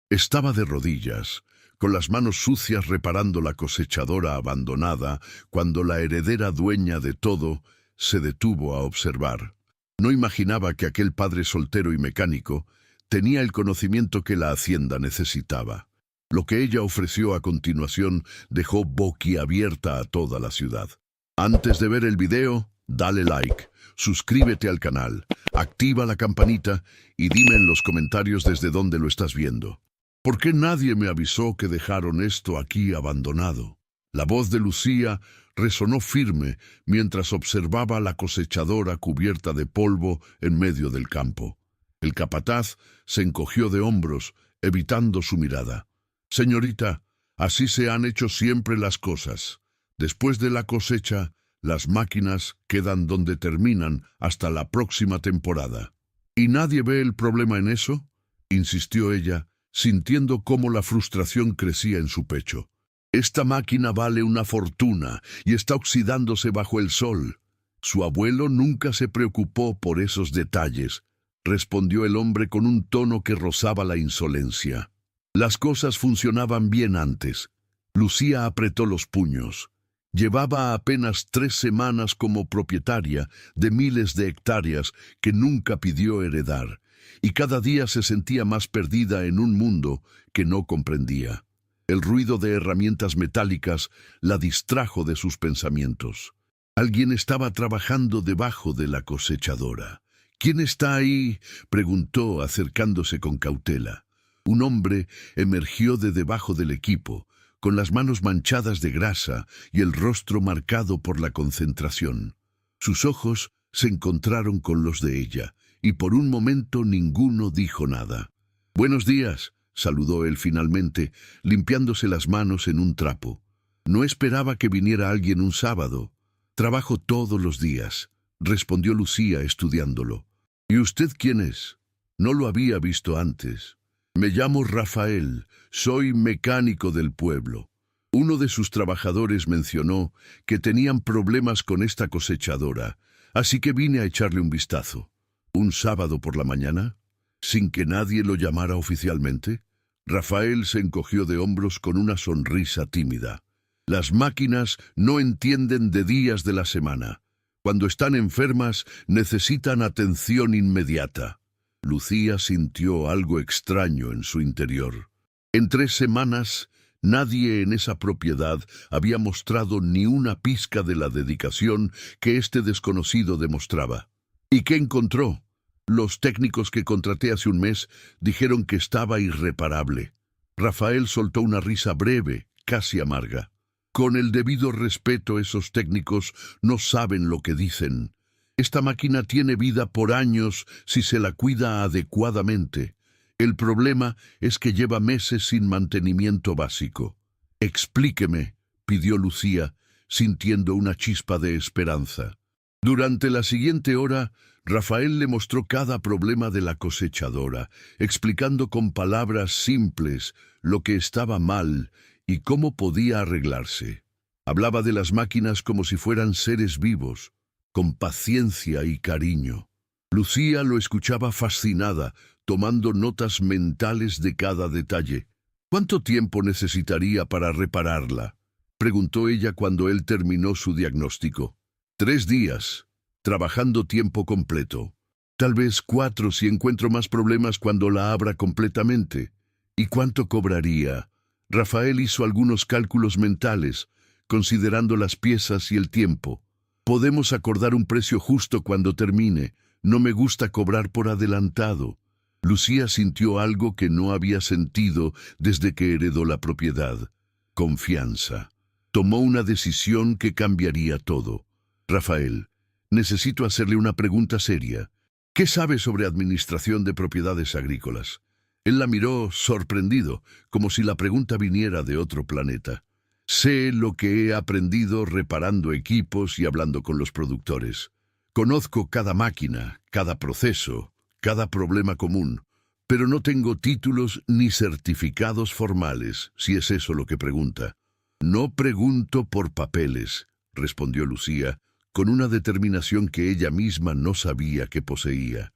Estaba de rodillas, con las manos sucias reparando la cosechadora abandonada, cuando la heredera dueña de todo se detuvo a observar. No imaginaba que aquel padre soltero y mecánico tenía el conocimiento que la hacienda necesitaba. Lo que ella ofreció a continuación dejó boquiabierta a toda la ciudad. Antes de ver el video, dale like, suscríbete al canal, activa la campanita y dime en los comentarios desde dónde lo estás viendo. ¿Por qué nadie me avisó que dejaron esto aquí abandonado? La voz de Lucía resonó firme mientras observaba la cosechadora cubierta de polvo en medio del campo. El capataz se encogió de hombros, evitando su mirada. Señorita, así se han hecho siempre las cosas. Después de la cosecha, las máquinas quedan donde terminan hasta la próxima temporada. ¿Y nadie ve el problema en eso?, insistió ella, sintiendo cómo la frustración crecía en su pecho. Esta máquina vale una fortuna y está oxidándose bajo el sol. Su abuelo nunca se preocupó por esos detalles, respondió el hombre con un tono que rozaba la insolencia. Las cosas funcionaban bien antes. Lucía apretó los puños. Llevaba apenas 3 semanas como propietaria de miles de hectáreas que nunca pidió heredar, y cada día se sentía más perdida en un mundo que no comprendía. El ruido de herramientas metálicas la distrajo de sus pensamientos. Alguien estaba trabajando debajo de la cosechadora. ¿Quién está ahí?, preguntó, acercándose con cautela. Un hombre emergió de debajo del equipo, con las manos manchadas de grasa y el rostro marcado por la concentración. Sus ojos se encontraron con los de ella, y por un momento ninguno dijo nada. «Buenos días», saludó él finalmente, limpiándose las manos en un trapo. «No esperaba que viniera alguien un sábado». «Trabajo todos los días», respondió Lucía estudiándolo. «¿Y usted quién es? No lo había visto antes». «Me llamo Rafael, soy mecánico del pueblo». Uno de sus trabajadores mencionó que tenían problemas con esta cosechadora, así que vine a echarle un vistazo. ¿Un sábado por la mañana? ¿Sin que nadie lo llamara oficialmente? Rafael se encogió de hombros con una sonrisa tímida. Las máquinas no entienden de días de la semana. Cuando están enfermas, necesitan atención inmediata. Lucía sintió algo extraño en su interior. En 3 semanas, nadie en esa propiedad había mostrado ni una pizca de la dedicación que este desconocido demostraba. ¿Y qué encontró? Los técnicos que contraté hace un mes dijeron que estaba irreparable. Rafael soltó una risa breve, casi amarga. Con el debido respeto, esos técnicos no saben lo que dicen. Esta máquina tiene vida por años si se la cuida adecuadamente. El problema es que lleva meses sin mantenimiento básico. «Explíqueme», pidió Lucía, sintiendo una chispa de esperanza. Durante la siguiente hora, Rafael le mostró cada problema de la cosechadora, explicando con palabras simples lo que estaba mal y cómo podía arreglarse. Hablaba de las máquinas como si fueran seres vivos, con paciencia y cariño. Lucía lo escuchaba fascinada, tomando notas mentales de cada detalle. «¿Cuánto tiempo necesitaría para repararla?», preguntó ella cuando él terminó su diagnóstico. 3 días, trabajando tiempo completo. Tal vez 4 si encuentro más problemas cuando la abra completamente. ¿Y cuánto cobraría? Rafael hizo algunos cálculos mentales, considerando las piezas y el tiempo. «Podemos acordar un precio justo cuando termine. No me gusta cobrar por adelantado». Lucía sintió algo que no había sentido desde que heredó la propiedad. Confianza. Tomó una decisión que cambiaría todo. «Rafael, necesito hacerle una pregunta seria. ¿Qué sabe sobre administración de propiedades agrícolas?». Él la miró sorprendido, como si la pregunta viniera de otro planeta. «Sé lo que he aprendido reparando equipos y hablando con los productores. Conozco cada máquina, cada proceso, cada problema común, pero no tengo títulos ni certificados formales, si es eso lo que pregunta». «No pregunto por papeles», respondió Lucía, con una determinación que ella misma no sabía que poseía.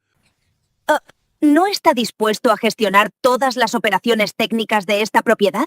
¿No está dispuesto a gestionar todas las operaciones técnicas de esta propiedad?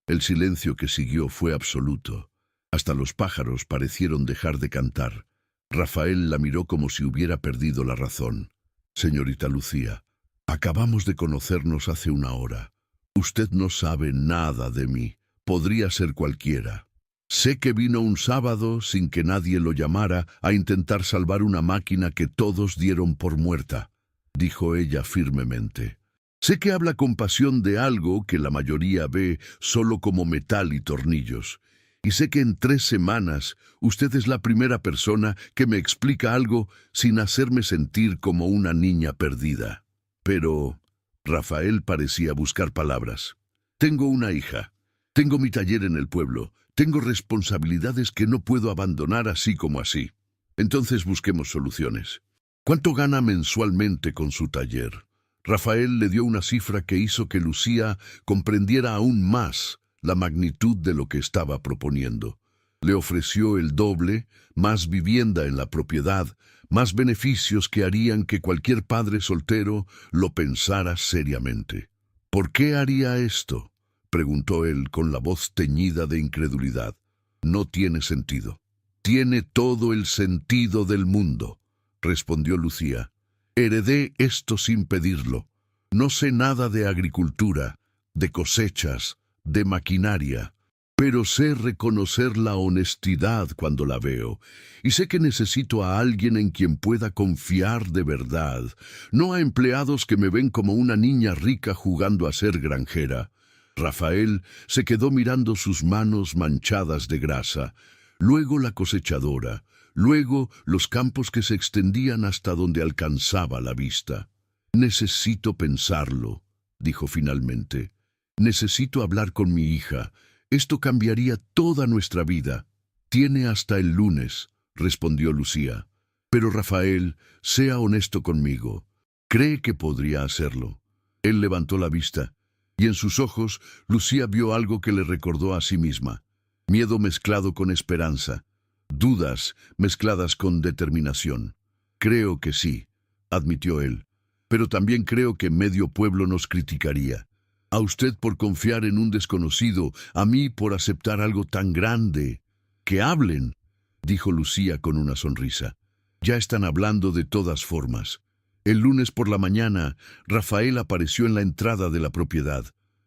El silencio que siguió fue absoluto. Hasta los pájaros parecieron dejar de cantar. Rafael la miró como si hubiera perdido la razón. Señorita Lucía, acabamos de conocernos hace una hora. Usted no sabe nada de mí. Podría ser cualquiera. Sé que vino un sábado, sin que nadie lo llamara, a intentar salvar una máquina que todos dieron por muerta, dijo ella firmemente. Sé que habla con pasión de algo que la mayoría ve solo como metal y tornillos. Y sé que en 3 semanas usted es la primera persona que me explica algo sin hacerme sentir como una niña perdida. Pero Rafael parecía buscar palabras. Tengo una hija. Tengo mi taller en el pueblo. Tengo responsabilidades que no puedo abandonar así como así. Entonces busquemos soluciones. ¿Cuánto gana mensualmente con su taller? Rafael le dio una cifra que hizo que Lucía comprendiera aún más la magnitud de lo que estaba proponiendo. Le ofreció el doble, más vivienda en la propiedad, más beneficios que harían que cualquier padre soltero lo pensara seriamente. ¿Por qué haría esto?, preguntó él con la voz teñida de incredulidad. No tiene sentido. Tiene todo el sentido del mundo, respondió Lucía. Heredé esto sin pedirlo. No sé nada de agricultura, de cosechas, de maquinaria, pero sé reconocer la honestidad cuando la veo, y sé que necesito a alguien en quien pueda confiar de verdad, no a empleados que me ven como una niña rica jugando a ser granjera. Rafael se quedó mirando sus manos manchadas de grasa, luego la cosechadora, luego los campos que se extendían hasta donde alcanzaba la vista. Necesito pensarlo, dijo finalmente. Necesito hablar con mi hija. Esto cambiaría toda nuestra vida. Tiene hasta el lunes, respondió Lucía. Pero Rafael, sea honesto conmigo. ¿Cree que podría hacerlo? Él levantó la vista, y en sus ojos Lucía vio algo que le recordó a sí misma. Miedo mezclado con esperanza. Dudas mezcladas con determinación. Creo que sí, admitió él. Pero también creo que medio pueblo nos criticaría. A usted por confiar en un desconocido, a mí por aceptar algo tan grande. ¡Que hablen!, dijo Lucía con una sonrisa. Ya están hablando de todas formas. El lunes por la mañana, Rafael apareció en la entrada de la propiedad.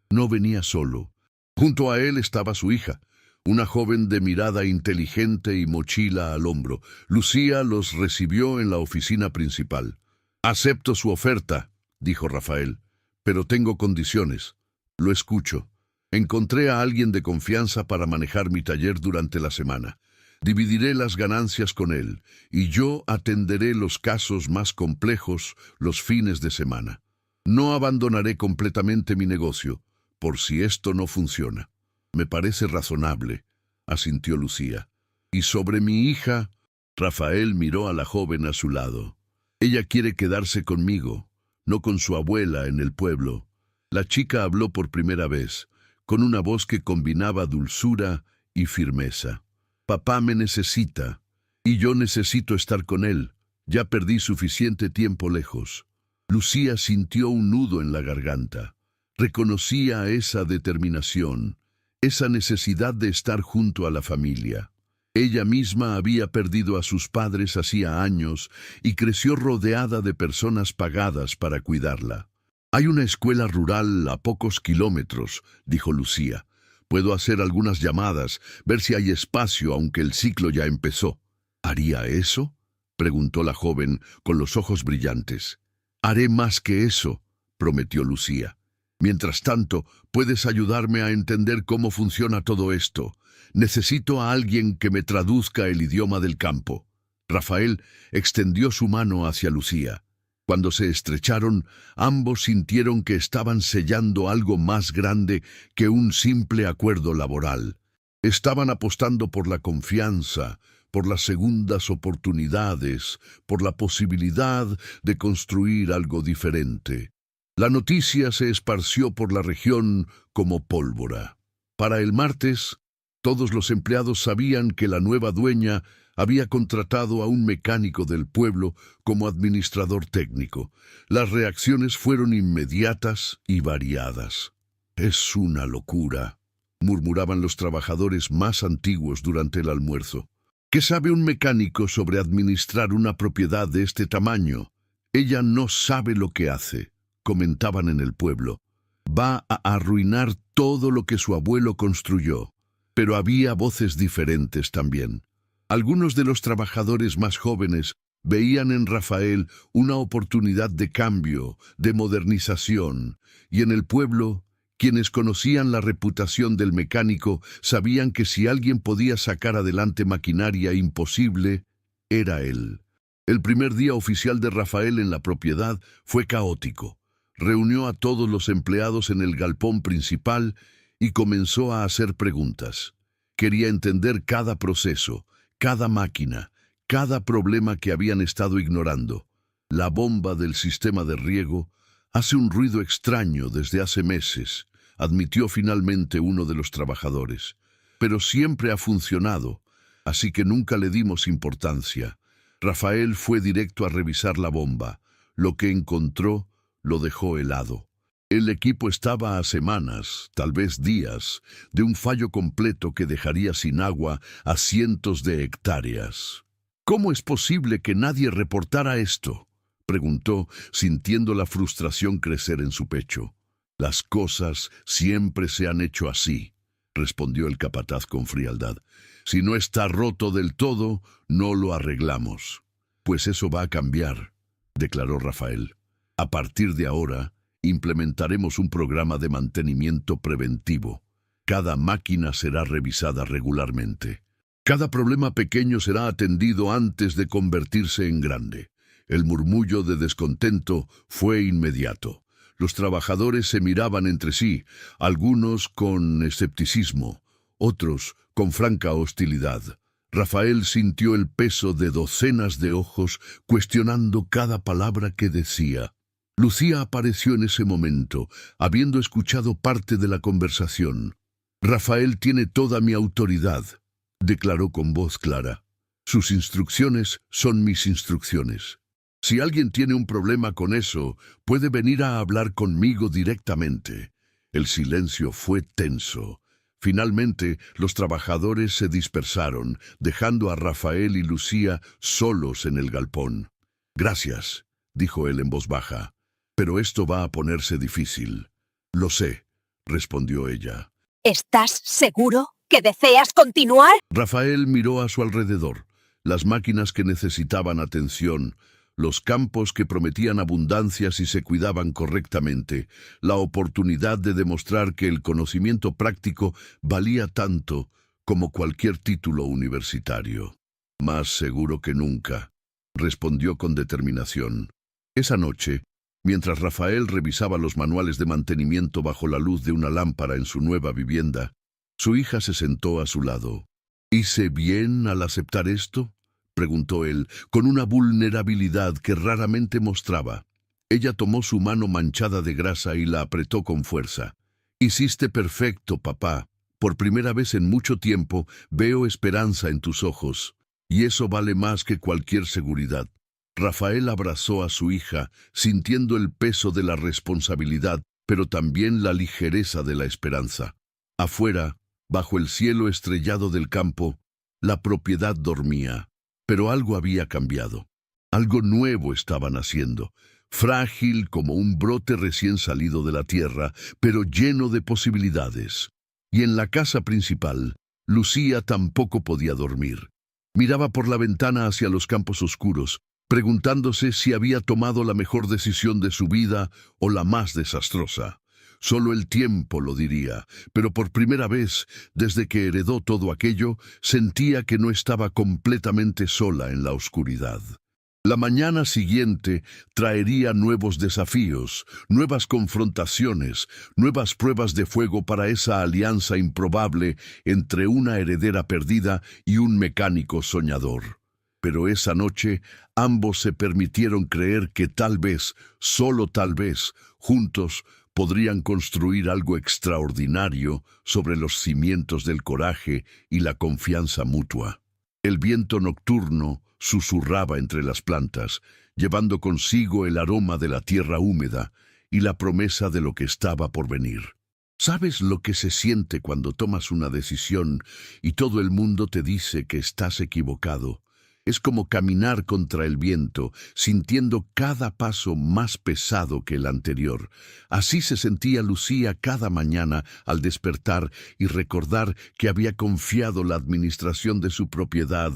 No venía solo. Junto a él estaba su hija, una joven de mirada inteligente y mochila al hombro. Lucía los recibió en la oficina principal. «Acepto su oferta», dijo Rafael, «pero tengo condiciones. Lo escucho. Encontré a alguien de confianza para manejar mi taller durante la semana. Dividiré las ganancias con él, y yo atenderé los casos más complejos los fines de semana. No abandonaré completamente mi negocio, por si esto no funciona». «Me parece razonable», asintió Lucía. «Y sobre mi hija», Rafael miró a la joven a su lado. «Ella quiere quedarse conmigo, no con su abuela en el pueblo». La chica habló por primera vez, con una voz que combinaba dulzura y firmeza. «Papá me necesita, y yo necesito estar con él. Ya perdí suficiente tiempo lejos». Lucía sintió un nudo en la garganta. Reconocía esa determinación, esa necesidad de estar junto a la familia. Ella misma había perdido a sus padres hacía años y creció rodeada de personas pagadas para cuidarla. «Hay una escuela rural a pocos kilómetros», dijo Lucía. «Puedo hacer algunas llamadas, ver si hay espacio, aunque el ciclo ya empezó». «¿Haría eso?», preguntó la joven con los ojos brillantes. «Haré más que eso», prometió Lucía. «Mientras tanto, puedes ayudarme a entender cómo funciona todo esto. Necesito a alguien que me traduzca el idioma del campo». Rafael extendió su mano hacia Lucía. Cuando se estrecharon, ambos sintieron que estaban sellando algo más grande que un simple acuerdo laboral. Estaban apostando por la confianza, por las segundas oportunidades, por la posibilidad de construir algo diferente. La noticia se esparció por la región como pólvora. Para el martes, todos los empleados sabían que la nueva dueña Había contratado a un mecánico del pueblo como administrador técnico. Las reacciones fueron inmediatas y variadas. «Es una locura», murmuraban los trabajadores más antiguos durante el almuerzo. «¿Qué sabe un mecánico sobre administrar una propiedad de este tamaño? Ella no sabe lo que hace», comentaban en el pueblo. «Va a arruinar todo lo que su abuelo construyó». Pero había voces diferentes también. Algunos de los trabajadores más jóvenes veían en Rafael una oportunidad de cambio, de modernización, y en el pueblo, quienes conocían la reputación del mecánico sabían que si alguien podía sacar adelante maquinaria imposible, era él. El primer día oficial de Rafael en la propiedad fue caótico. Reunió a todos los empleados en el galpón principal y comenzó a hacer preguntas. Quería entender cada proceso, cada máquina, cada problema que habían estado ignorando. La bomba del sistema de riego hace un ruido extraño desde hace meses, admitió finalmente uno de los trabajadores. Pero siempre ha funcionado, así que nunca le dimos importancia. Rafael fue directo a revisar la bomba. Lo que encontró lo dejó helado. El equipo estaba a semanas, tal vez días, de un fallo completo que dejaría sin agua a cientos de hectáreas. «¿Cómo es posible que nadie reportara esto?», preguntó, sintiendo la frustración crecer en su pecho. «Las cosas siempre se han hecho así», respondió el capataz con frialdad. «Si no está roto del todo, no lo arreglamos». «Pues eso va a cambiar», declaró Rafael. «A partir de ahora, implementaremos un programa de mantenimiento preventivo. Cada máquina será revisada regularmente. Cada problema pequeño será atendido antes de convertirse en grande». El murmullo de descontento fue inmediato. Los trabajadores se miraban entre sí, algunos con escepticismo, otros con franca hostilidad. Rafael sintió el peso de docenas de ojos cuestionando cada palabra que decía. Lucía apareció en ese momento, habiendo escuchado parte de la conversación. «Rafael tiene toda mi autoridad», declaró con voz clara. «Sus instrucciones son mis instrucciones. Si alguien tiene un problema con eso, puede venir a hablar conmigo directamente». El silencio fue tenso. Finalmente, los trabajadores se dispersaron, dejando a Rafael y Lucía solos en el galpón. «Gracias», dijo él en voz baja. «Pero esto va a ponerse difícil». «Lo sé», respondió ella. ¿Estás seguro que deseas continuar? Rafael miró a su alrededor. Las máquinas que necesitaban atención, los campos que prometían abundancia si se cuidaban correctamente, la oportunidad de demostrar que el conocimiento práctico valía tanto como cualquier título universitario. «Más seguro que nunca», respondió con determinación. Esa noche, mientras Rafael revisaba los manuales de mantenimiento bajo la luz de una lámpara en su nueva vivienda, su hija se sentó a su lado. «¿Hice bien al aceptar esto?», preguntó él, con una vulnerabilidad que raramente mostraba. Ella tomó su mano manchada de grasa y la apretó con fuerza. «Hiciste perfecto, papá. Por primera vez en mucho tiempo veo esperanza en tus ojos, y eso vale más que cualquier seguridad». Rafael abrazó a su hija, sintiendo el peso de la responsabilidad, pero también la ligereza de la esperanza. Afuera, bajo el cielo estrellado del campo, la propiedad dormía. Pero algo había cambiado. Algo nuevo estaba naciendo, frágil como un brote recién salido de la tierra, pero lleno de posibilidades. Y en la casa principal, Lucía tampoco podía dormir. Miraba por la ventana hacia los campos oscuros, preguntándose si había tomado la mejor decisión de su vida o la más desastrosa. Solo el tiempo lo diría, pero por primera vez, desde que heredó todo aquello, sentía que no estaba completamente sola en la oscuridad. La mañana siguiente traería nuevos desafíos, nuevas confrontaciones, nuevas pruebas de fuego para esa alianza improbable entre una heredera perdida y un mecánico soñador. Pero esa noche ambos se permitieron creer que tal vez, solo tal vez, juntos podrían construir algo extraordinario sobre los cimientos del coraje y la confianza mutua. El viento nocturno susurraba entre las plantas, llevando consigo el aroma de la tierra húmeda y la promesa de lo que estaba por venir. ¿Sabes lo que se siente cuando tomas una decisión y todo el mundo te dice que estás equivocado? Es como caminar contra el viento, sintiendo cada paso más pesado que el anterior. Así se sentía Lucía cada mañana al despertar y recordar que había confiado la administración de su propiedad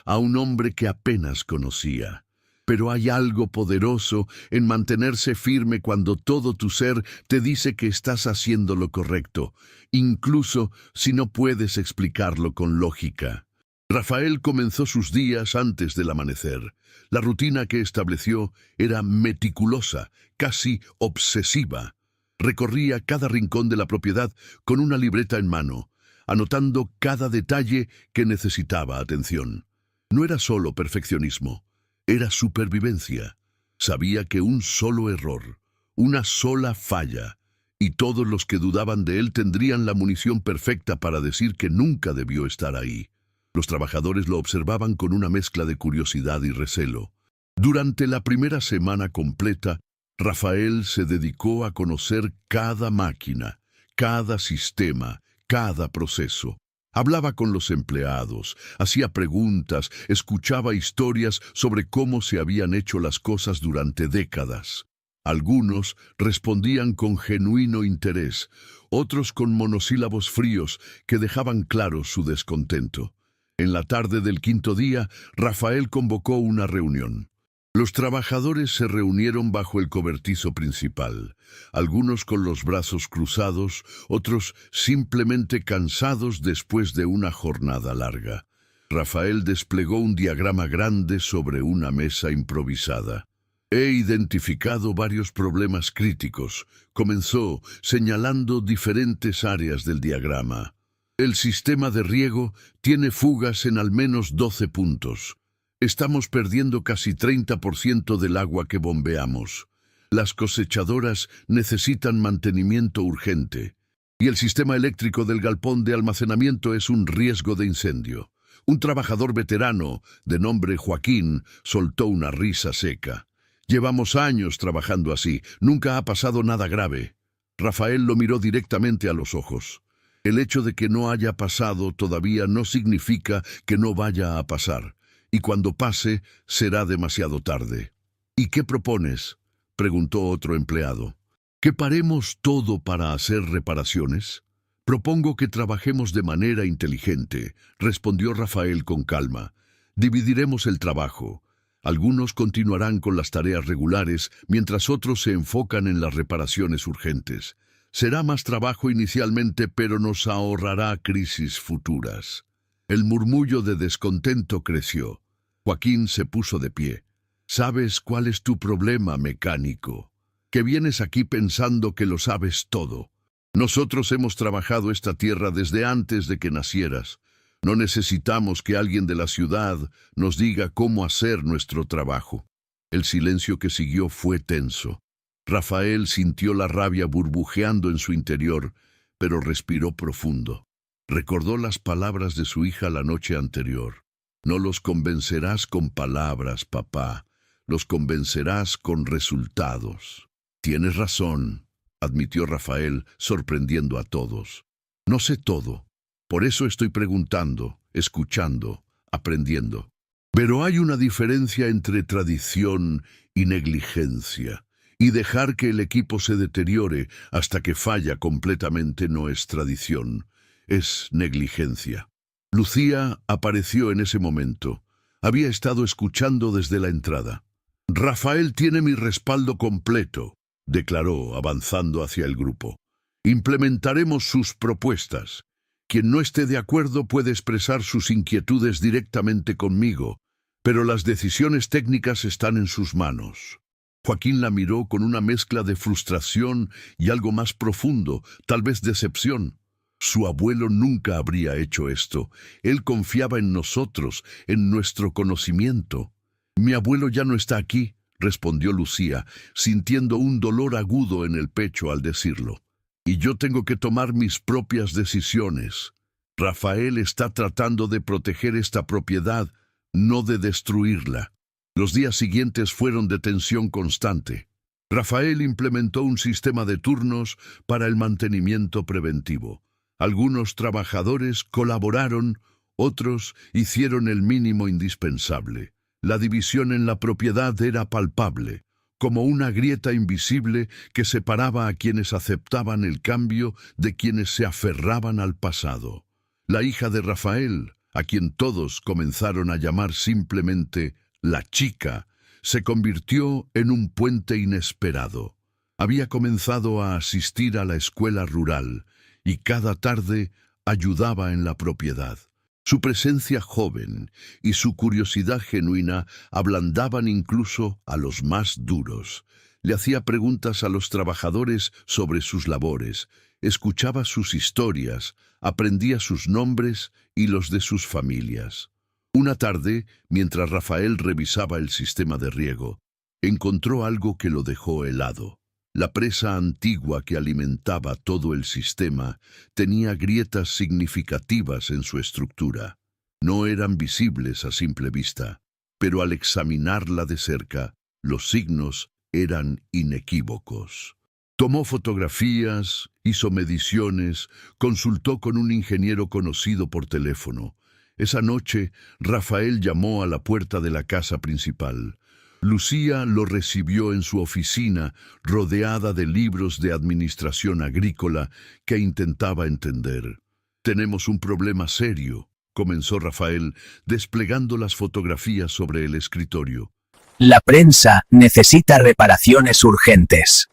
a un hombre que apenas conocía. Pero hay algo poderoso en mantenerse firme cuando todo tu ser te dice que estás haciendo lo correcto, incluso si no puedes explicarlo con lógica. Rafael comenzó sus días antes del amanecer. La rutina que estableció era meticulosa, casi obsesiva. Recorría cada rincón de la propiedad con una libreta en mano, anotando cada detalle que necesitaba atención. No era solo perfeccionismo, era supervivencia. Sabía que un solo error, una sola falla, y todos los que dudaban de él tendrían la munición perfecta para decir que nunca debió estar ahí. Los trabajadores lo observaban con una mezcla de curiosidad y recelo. Durante la primera semana completa, Rafael se dedicó a conocer cada máquina, cada sistema, cada proceso. Hablaba con los empleados, hacía preguntas, escuchaba historias sobre cómo se habían hecho las cosas durante décadas. Algunos respondían con genuino interés, otros con monosílabos fríos que dejaban claro su descontento. En la tarde del quinto día, Rafael convocó una reunión. Los trabajadores se reunieron bajo el cobertizo principal, algunos con los brazos cruzados, otros simplemente cansados después de una jornada larga. Rafael desplegó un diagrama grande sobre una mesa improvisada. He identificado varios problemas críticos, comenzó señalando diferentes áreas del diagrama. El sistema de riego tiene fugas en al menos 12 puntos. Estamos perdiendo casi 30% del agua que bombeamos. Las cosechadoras necesitan mantenimiento urgente. Y el sistema eléctrico del galpón de almacenamiento es un riesgo de incendio. Un trabajador veterano, de nombre Joaquín, soltó una risa seca. Llevamos años trabajando así. Nunca ha pasado nada grave. Rafael lo miró directamente a los ojos. El hecho de que no haya pasado todavía no significa que no vaya a pasar, y cuando pase será demasiado tarde. ¿Y qué propones?, preguntó otro empleado. ¿Que paremos todo para hacer reparaciones? Propongo que trabajemos de manera inteligente, respondió Rafael con calma. Dividiremos el trabajo. Algunos continuarán con las tareas regulares, mientras otros se enfocan en las reparaciones urgentes. Será más trabajo inicialmente, pero nos ahorrará crisis futuras. El murmullo de descontento creció. Joaquín se puso de pie. ¿Sabes cuál es tu problema, mecánico? Que vienes aquí pensando que lo sabes todo. Nosotros hemos trabajado esta tierra desde antes de que nacieras. No necesitamos que alguien de la ciudad nos diga cómo hacer nuestro trabajo. El silencio que siguió fue tenso. Rafael sintió la rabia burbujeando en su interior, pero respiró profundo. Recordó las palabras de su hija la noche anterior. No los convencerás con palabras, papá. Los convencerás con resultados. Tienes razón, admitió Rafael, sorprendiendo a todos. No sé todo. Por eso estoy preguntando, escuchando, aprendiendo. Pero hay una diferencia entre tradición y negligencia. Y dejar que el equipo se deteriore hasta que falla completamente no es tradición, es negligencia. Lucía apareció en ese momento. Había estado escuchando desde la entrada. Rafael tiene mi respaldo completo, declaró, avanzando hacia el grupo. Implementaremos sus propuestas. Quien no esté de acuerdo puede expresar sus inquietudes directamente conmigo, pero las decisiones técnicas están en sus manos. Joaquín la miró con una mezcla de frustración y algo más profundo, tal vez decepción. Su abuelo nunca habría hecho esto. Él confiaba en nosotros, en nuestro conocimiento. Mi abuelo ya no está aquí, respondió Lucía, sintiendo un dolor agudo en el pecho al decirlo. Y yo tengo que tomar mis propias decisiones. Rafael está tratando de proteger esta propiedad, no de destruirla. Los días siguientes fueron de tensión constante. Rafael implementó un sistema de turnos para el mantenimiento preventivo. Algunos trabajadores colaboraron, otros hicieron el mínimo indispensable. La división en la propiedad era palpable, como una grieta invisible que separaba a quienes aceptaban el cambio de quienes se aferraban al pasado. La hija de Rafael, a quien todos comenzaron a llamar simplemente la chica, se convirtió en un puente inesperado. Había comenzado a asistir a la escuela rural y cada tarde ayudaba en la propiedad. Su presencia joven y su curiosidad genuina ablandaban incluso a los más duros. Le hacía preguntas a los trabajadores sobre sus labores, escuchaba sus historias, aprendía sus nombres y los de sus familias. Una tarde, mientras Rafael revisaba el sistema de riego, encontró algo que lo dejó helado. La presa antigua que alimentaba todo el sistema tenía grietas significativas en su estructura. No eran visibles a simple vista, pero al examinarla de cerca, los signos eran inequívocos. Tomó fotografías, hizo mediciones, consultó con un ingeniero conocido por teléfono. Esa noche, Rafael llamó a la puerta de la casa principal. Lucía lo recibió en su oficina, rodeada de libros de administración agrícola que intentaba entender. «Tenemos un problema serio», comenzó Rafael, desplegando las fotografías sobre el escritorio. La prensa necesita reparaciones urgentes.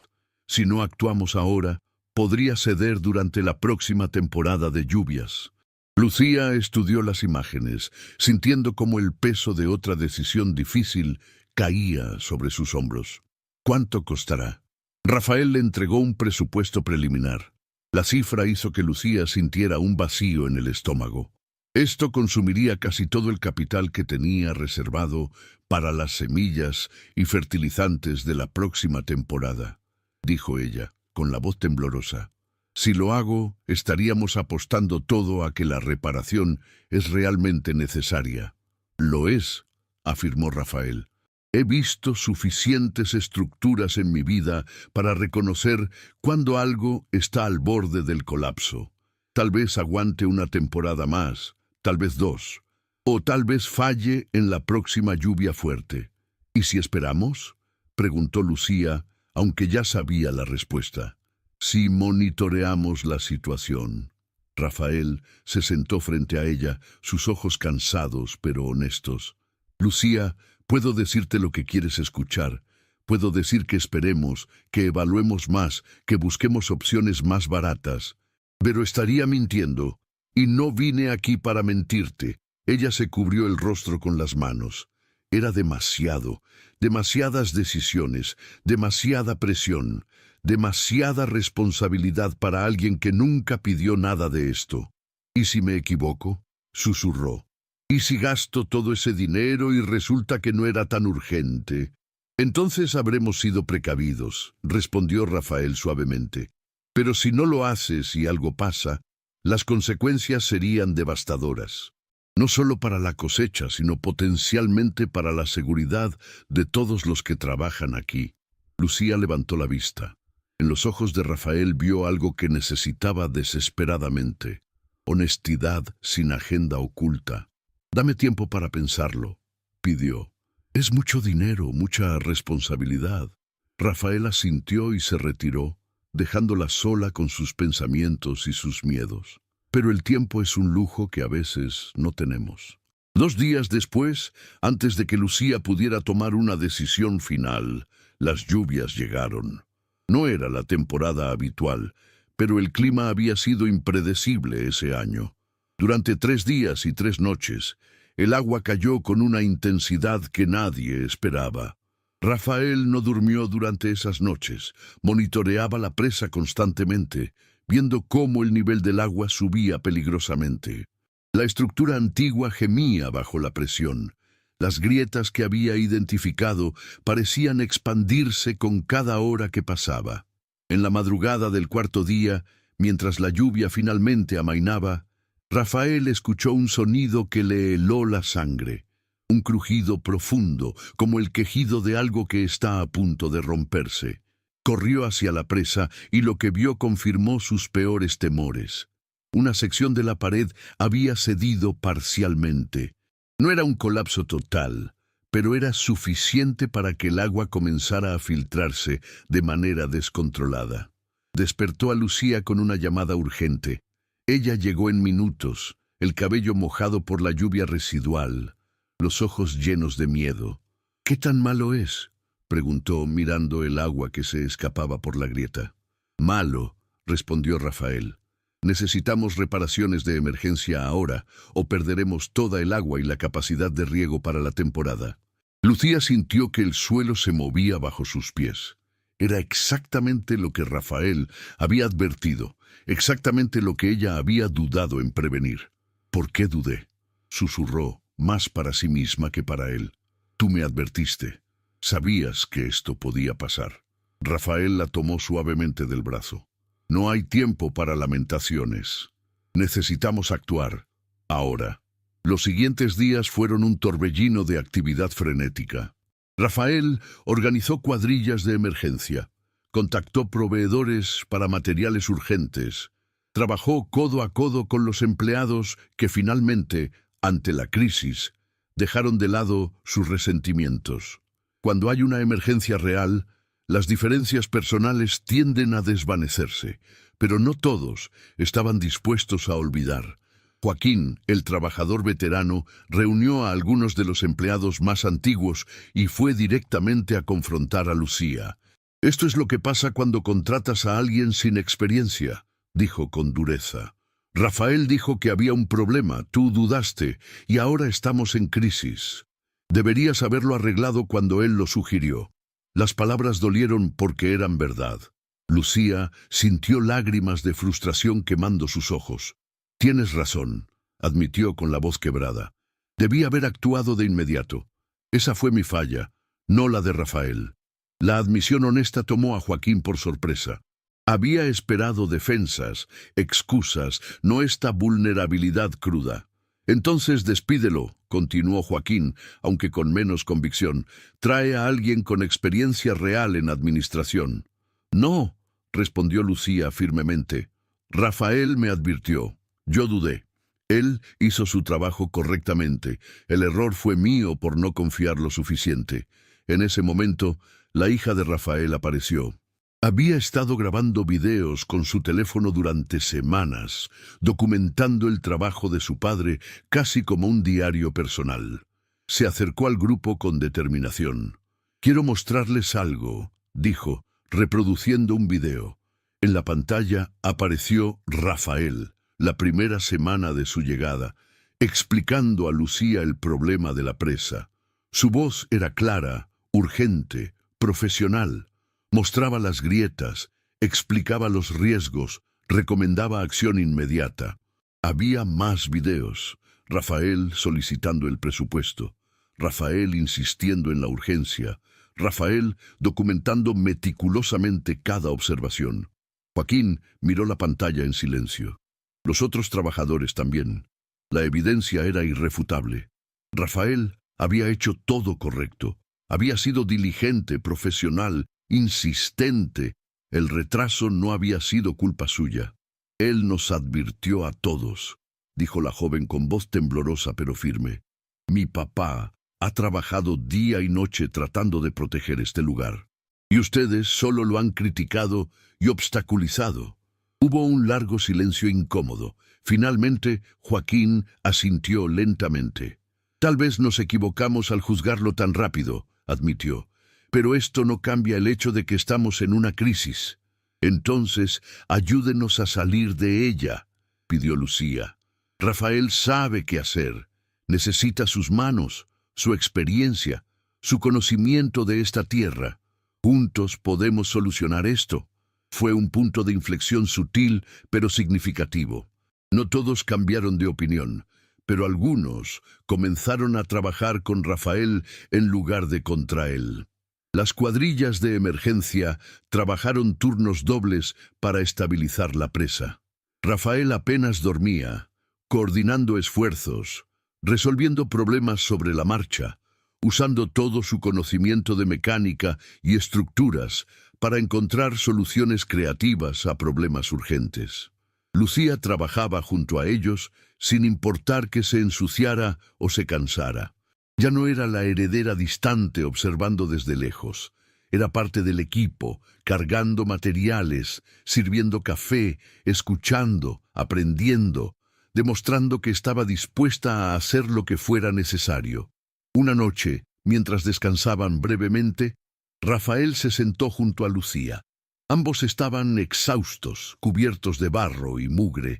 Si no actuamos ahora, podría ceder durante la próxima temporada de lluvias. Lucía estudió las imágenes, sintiendo cómo el peso de otra decisión difícil caía sobre sus hombros. ¿Cuánto costará? Rafael le entregó un presupuesto preliminar. La cifra hizo que Lucía sintiera un vacío en el estómago. Esto consumiría casi todo el capital que tenía reservado para las semillas y fertilizantes de la próxima temporada, dijo ella, con la voz temblorosa. Si lo hago, estaríamos apostando todo a que la reparación es realmente necesaria. Lo es, afirmó Rafael. He visto suficientes estructuras en mi vida para reconocer cuando algo está al borde del colapso. Tal vez aguante una temporada más, tal vez 2, o tal vez falle en la próxima lluvia fuerte. ¿Y si esperamos?, preguntó Lucía, aunque ya sabía la respuesta. Si monitoreamos la situación. Rafael se sentó frente a ella, sus ojos cansados pero honestos. Lucía, puedo decirte lo que quieres escuchar. Puedo decir que esperemos, que evaluemos más, que busquemos opciones más baratas. Pero estaría mintiendo, y no vine aquí para mentirte. Ella se cubrió el rostro con las manos. Era demasiado, demasiadas decisiones, demasiada presión, demasiada responsabilidad para alguien que nunca pidió nada de esto. ¿Y si me equivoco?, susurró. ¿Y si gasto todo ese dinero y resulta que no era tan urgente? Entonces habremos sido precavidos, respondió Rafael suavemente. Pero si no lo haces y algo pasa, las consecuencias serían devastadoras. No solo para la cosecha, sino potencialmente para la seguridad de todos los que trabajan aquí. Lucía levantó la vista. En los ojos de Rafael vio algo que necesitaba desesperadamente. Honestidad sin agenda oculta. «Dame tiempo para pensarlo», pidió. «Es mucho dinero, mucha responsabilidad». Rafael asintió y se retiró, dejándola sola con sus pensamientos y sus miedos. Pero el tiempo es un lujo que a veces no tenemos. 2 días después, antes de que Lucía pudiera tomar una decisión final, las lluvias llegaron. No era la temporada habitual, pero el clima había sido impredecible ese año. Durante 3 días y 3 noches, el agua cayó con una intensidad que nadie esperaba. Rafael no durmió durante esas noches, monitoreaba la presa constantemente, viendo cómo el nivel del agua subía peligrosamente. La estructura antigua gemía bajo la presión. Las grietas que había identificado parecían expandirse con cada hora que pasaba. En la madrugada del 4.º día, mientras la lluvia finalmente amainaba, Rafael escuchó un sonido que le heló la sangre, un crujido profundo, como el quejido de algo que está a punto de romperse. Corrió hacia la presa y lo que vio confirmó sus peores temores. Una sección de la pared había cedido parcialmente. No era un colapso total, pero era suficiente para que el agua comenzara a filtrarse de manera descontrolada. Despertó a Lucía con una llamada urgente. Ella llegó en minutos, el cabello mojado por la lluvia residual, los ojos llenos de miedo. «¿Qué tan malo es?», preguntó mirando el agua que se escapaba por la grieta. «Malo», respondió Rafael. «Necesitamos reparaciones de emergencia ahora, o perderemos toda el agua y la capacidad de riego para la temporada». Lucía sintió que el suelo se movía bajo sus pies. Era exactamente lo que Rafael había advertido, exactamente lo que ella había dudado en prevenir. «¿Por qué dudé?», susurró, más para sí misma que para él. «Tú me advertiste. Sabías que esto podía pasar». Rafael la tomó suavemente del brazo. «No hay tiempo para lamentaciones. Necesitamos actuar. Ahora». Los siguientes días fueron un torbellino de actividad frenética. Rafael organizó cuadrillas de emergencia, contactó proveedores para materiales urgentes, trabajó codo a codo con los empleados que finalmente, ante la crisis, dejaron de lado sus resentimientos. Cuando hay una emergencia real, las diferencias personales tienden a desvanecerse, pero no todos estaban dispuestos a olvidar. Joaquín, el trabajador veterano, reunió a algunos de los empleados más antiguos y fue directamente a confrontar a Lucía. «Esto es lo que pasa cuando contratas a alguien sin experiencia», dijo con dureza. «Rafael dijo que había un problema, tú dudaste, y ahora estamos en crisis. Deberías haberlo arreglado cuando él lo sugirió». Las palabras dolieron porque eran verdad. Lucía sintió lágrimas de frustración quemando sus ojos. «Tienes razón», admitió con la voz quebrada. «Debí haber actuado de inmediato. Esa fue mi falla, no la de Rafael». La admisión honesta tomó a Joaquín por sorpresa. Había esperado defensas, excusas, no esta vulnerabilidad cruda. «Entonces despídelo», continuó Joaquín, aunque con menos convicción. «Trae a alguien con experiencia real en administración». «No», respondió Lucía firmemente. «Rafael me advirtió. Yo dudé. Él hizo su trabajo correctamente. El error fue mío por no confiar lo suficiente». En ese momento, la hija de Rafael apareció. Había estado grabando videos con su teléfono durante semanas, documentando el trabajo de su padre casi como un diario personal. Se acercó al grupo con determinación. «Quiero mostrarles algo», dijo, reproduciendo un video. En la pantalla apareció Rafael, la primera semana de su llegada, explicando a Lucía el problema de la presa. Su voz era clara, urgente, profesional. Mostraba las grietas, explicaba los riesgos, recomendaba acción inmediata. Había más videos. Rafael solicitando el presupuesto. Rafael insistiendo en la urgencia. Rafael documentando meticulosamente cada observación. Joaquín miró la pantalla en silencio. Los otros trabajadores también. La evidencia era irrefutable. Rafael había hecho todo correcto. Había sido diligente, profesional, insistente. El retraso no había sido culpa suya. Él nos advirtió a todos, dijo la joven con voz temblorosa pero firme. Mi papá ha trabajado día y noche tratando de proteger este lugar. Y ustedes solo lo han criticado y obstaculizado. Hubo un largo silencio incómodo. Finalmente, Joaquín asintió lentamente. Tal vez nos equivocamos al juzgarlo tan rápido, admitió. Pero esto no cambia el hecho de que estamos en una crisis. Entonces, ayúdenos a salir de ella, pidió Lucía. Rafael sabe qué hacer. Necesita sus manos, su experiencia, su conocimiento de esta tierra. Juntos podemos solucionar esto. Fue un punto de inflexión sutil, pero significativo. No todos cambiaron de opinión, pero algunos comenzaron a trabajar con Rafael en lugar de contra él. Las cuadrillas de emergencia trabajaron turnos dobles para estabilizar la presa. Rafael apenas dormía. coordinando esfuerzos, resolviendo problemas sobre la marcha, usando todo su conocimiento de mecánica y estructuras para encontrar soluciones creativas a problemas urgentes. Lucía trabajaba junto a ellos sin importar que se ensuciara o se cansara. Ya no era la heredera distante observando desde lejos. Era parte del equipo, cargando materiales, sirviendo café, escuchando, aprendiendo, demostrando que estaba dispuesta a hacer lo que fuera necesario. Una noche, mientras descansaban brevemente, Rafael se sentó junto a Lucía. Ambos estaban exhaustos, cubiertos de barro y mugre.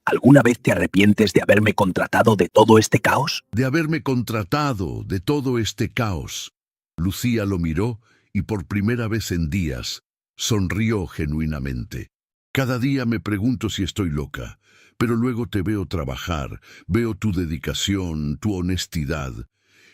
¿Alguna vez te arrepientes de haberme contratado de todo este caos? De haberme contratado de todo este caos. Lucía lo miró y por primera vez en días sonrió genuinamente. Cada día me pregunto si estoy loca, pero luego te veo trabajar, veo tu dedicación, tu honestidad,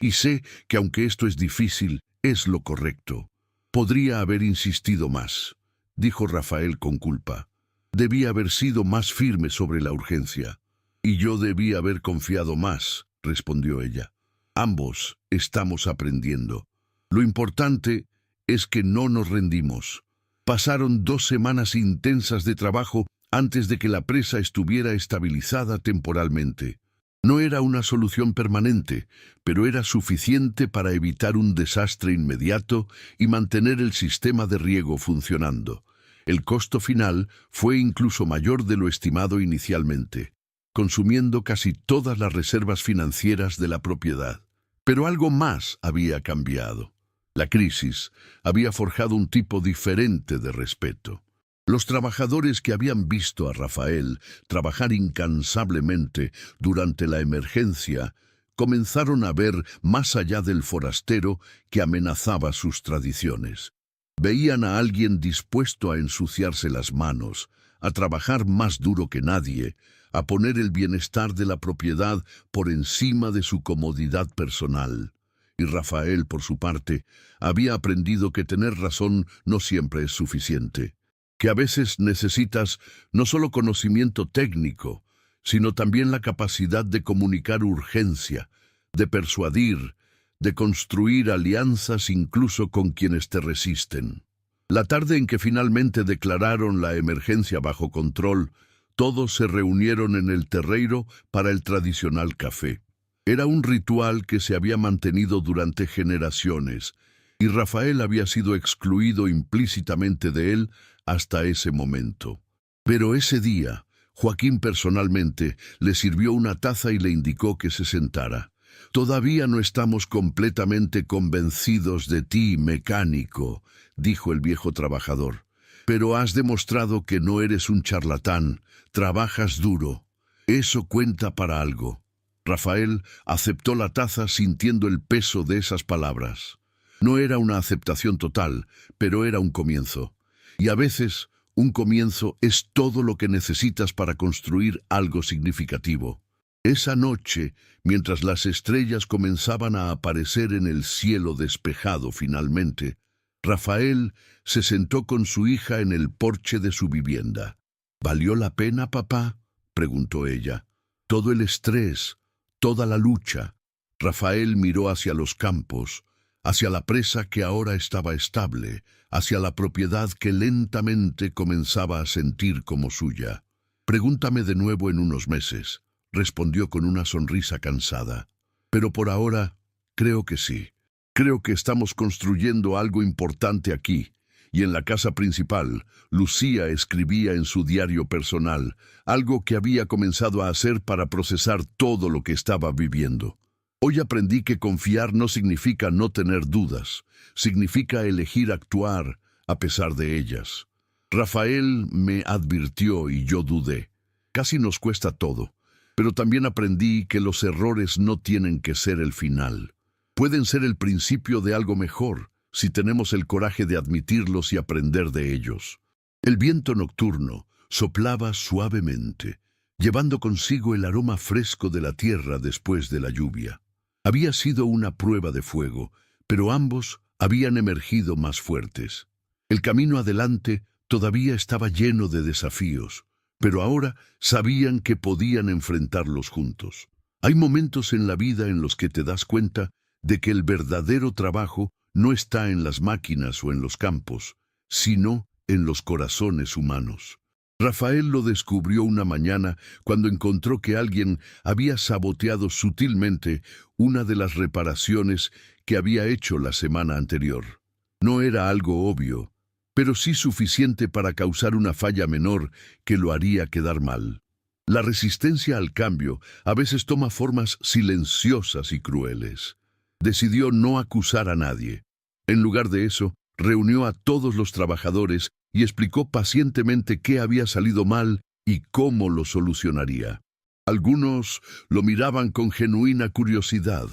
y sé que aunque esto es difícil, es lo correcto. Podría haber insistido más, dijo Rafael con culpa. Debía haber sido más firme sobre la urgencia. Y yo debía haber confiado más, respondió ella. Ambos estamos aprendiendo. Lo importante es que no nos rendimos. Pasaron 2 semanas intensas de trabajo antes de que la presa estuviera estabilizada temporalmente. No era una solución permanente, pero era suficiente para evitar un desastre inmediato y mantener el sistema de riego funcionando. El costo final fue incluso mayor de lo estimado inicialmente, consumiendo casi todas las reservas financieras de la propiedad. Pero algo más había cambiado. La crisis había forjado un tipo diferente de respeto. Los trabajadores que habían visto a Rafael trabajar incansablemente durante la emergencia comenzaron a ver más allá del forastero que amenazaba sus tradiciones. Veían a alguien dispuesto a ensuciarse las manos, a trabajar más duro que nadie, a poner el bienestar de la propiedad por encima de su comodidad personal. Y Rafael, por su parte, había aprendido que tener razón no siempre es suficiente, que a veces necesitas no solo conocimiento técnico, sino también la capacidad de comunicar urgencia, de persuadir, de construir alianzas incluso con quienes te resisten. La tarde en que finalmente declararon la emergencia bajo control, todos se reunieron en el terreiro para el tradicional café. Era un ritual que se había mantenido durante generaciones, y Rafael había sido excluido implícitamente de él hasta ese momento. Pero ese día, Joaquín personalmente le sirvió una taza y le indicó que se sentara. «Todavía no estamos completamente convencidos de ti, mecánico», dijo el viejo trabajador. «Pero has demostrado que no eres un charlatán, trabajas duro. Eso cuenta para algo». Rafael aceptó la taza sintiendo el peso de esas palabras. No era una aceptación total, pero era un comienzo. Y a veces, un comienzo es todo lo que necesitas para construir algo significativo. Esa noche, mientras las estrellas comenzaban a aparecer en el cielo despejado finalmente, Rafael se sentó con su hija en el porche de su vivienda. «¿Valió la pena, papá?», preguntó ella. «Todo el estrés, toda la lucha». Rafael miró hacia los campos, hacia la presa que ahora estaba estable, hacia la propiedad que lentamente comenzaba a sentir como suya. «Pregúntame de nuevo en unos meses», respondió con una sonrisa cansada. «Pero por ahora, creo que sí. Creo que estamos construyendo algo importante aquí». Y en la casa principal, Lucía escribía en su diario personal, algo que había comenzado a hacer para procesar todo lo que estaba viviendo. «Hoy aprendí que confiar no significa no tener dudas, significa elegir actuar a pesar de ellas. Rafael me advirtió y yo dudé. Casi nos cuesta todo. Pero también aprendí que los errores no tienen que ser el final. Pueden ser el principio de algo mejor, si tenemos el coraje de admitirlos y aprender de ellos». El viento nocturno soplaba suavemente, llevando consigo el aroma fresco de la tierra después de la lluvia. Había sido una prueba de fuego, pero ambos habían emergido más fuertes. El camino adelante todavía estaba lleno de desafíos, pero ahora sabían que podían enfrentarlos juntos. Hay momentos en la vida en los que te das cuenta de que el verdadero trabajo no está en las máquinas o en los campos, sino en los corazones humanos. Rafael lo descubrió una mañana cuando encontró que alguien había saboteado sutilmente una de las reparaciones que había hecho la semana anterior. No era algo obvio, pero sí suficiente para causar una falla menor que lo haría quedar mal. La resistencia al cambio a veces toma formas silenciosas y crueles. Decidió no acusar a nadie. En lugar de eso, reunió a todos los trabajadores y explicó pacientemente qué había salido mal y cómo lo solucionaría. Algunos lo miraban con genuina curiosidad,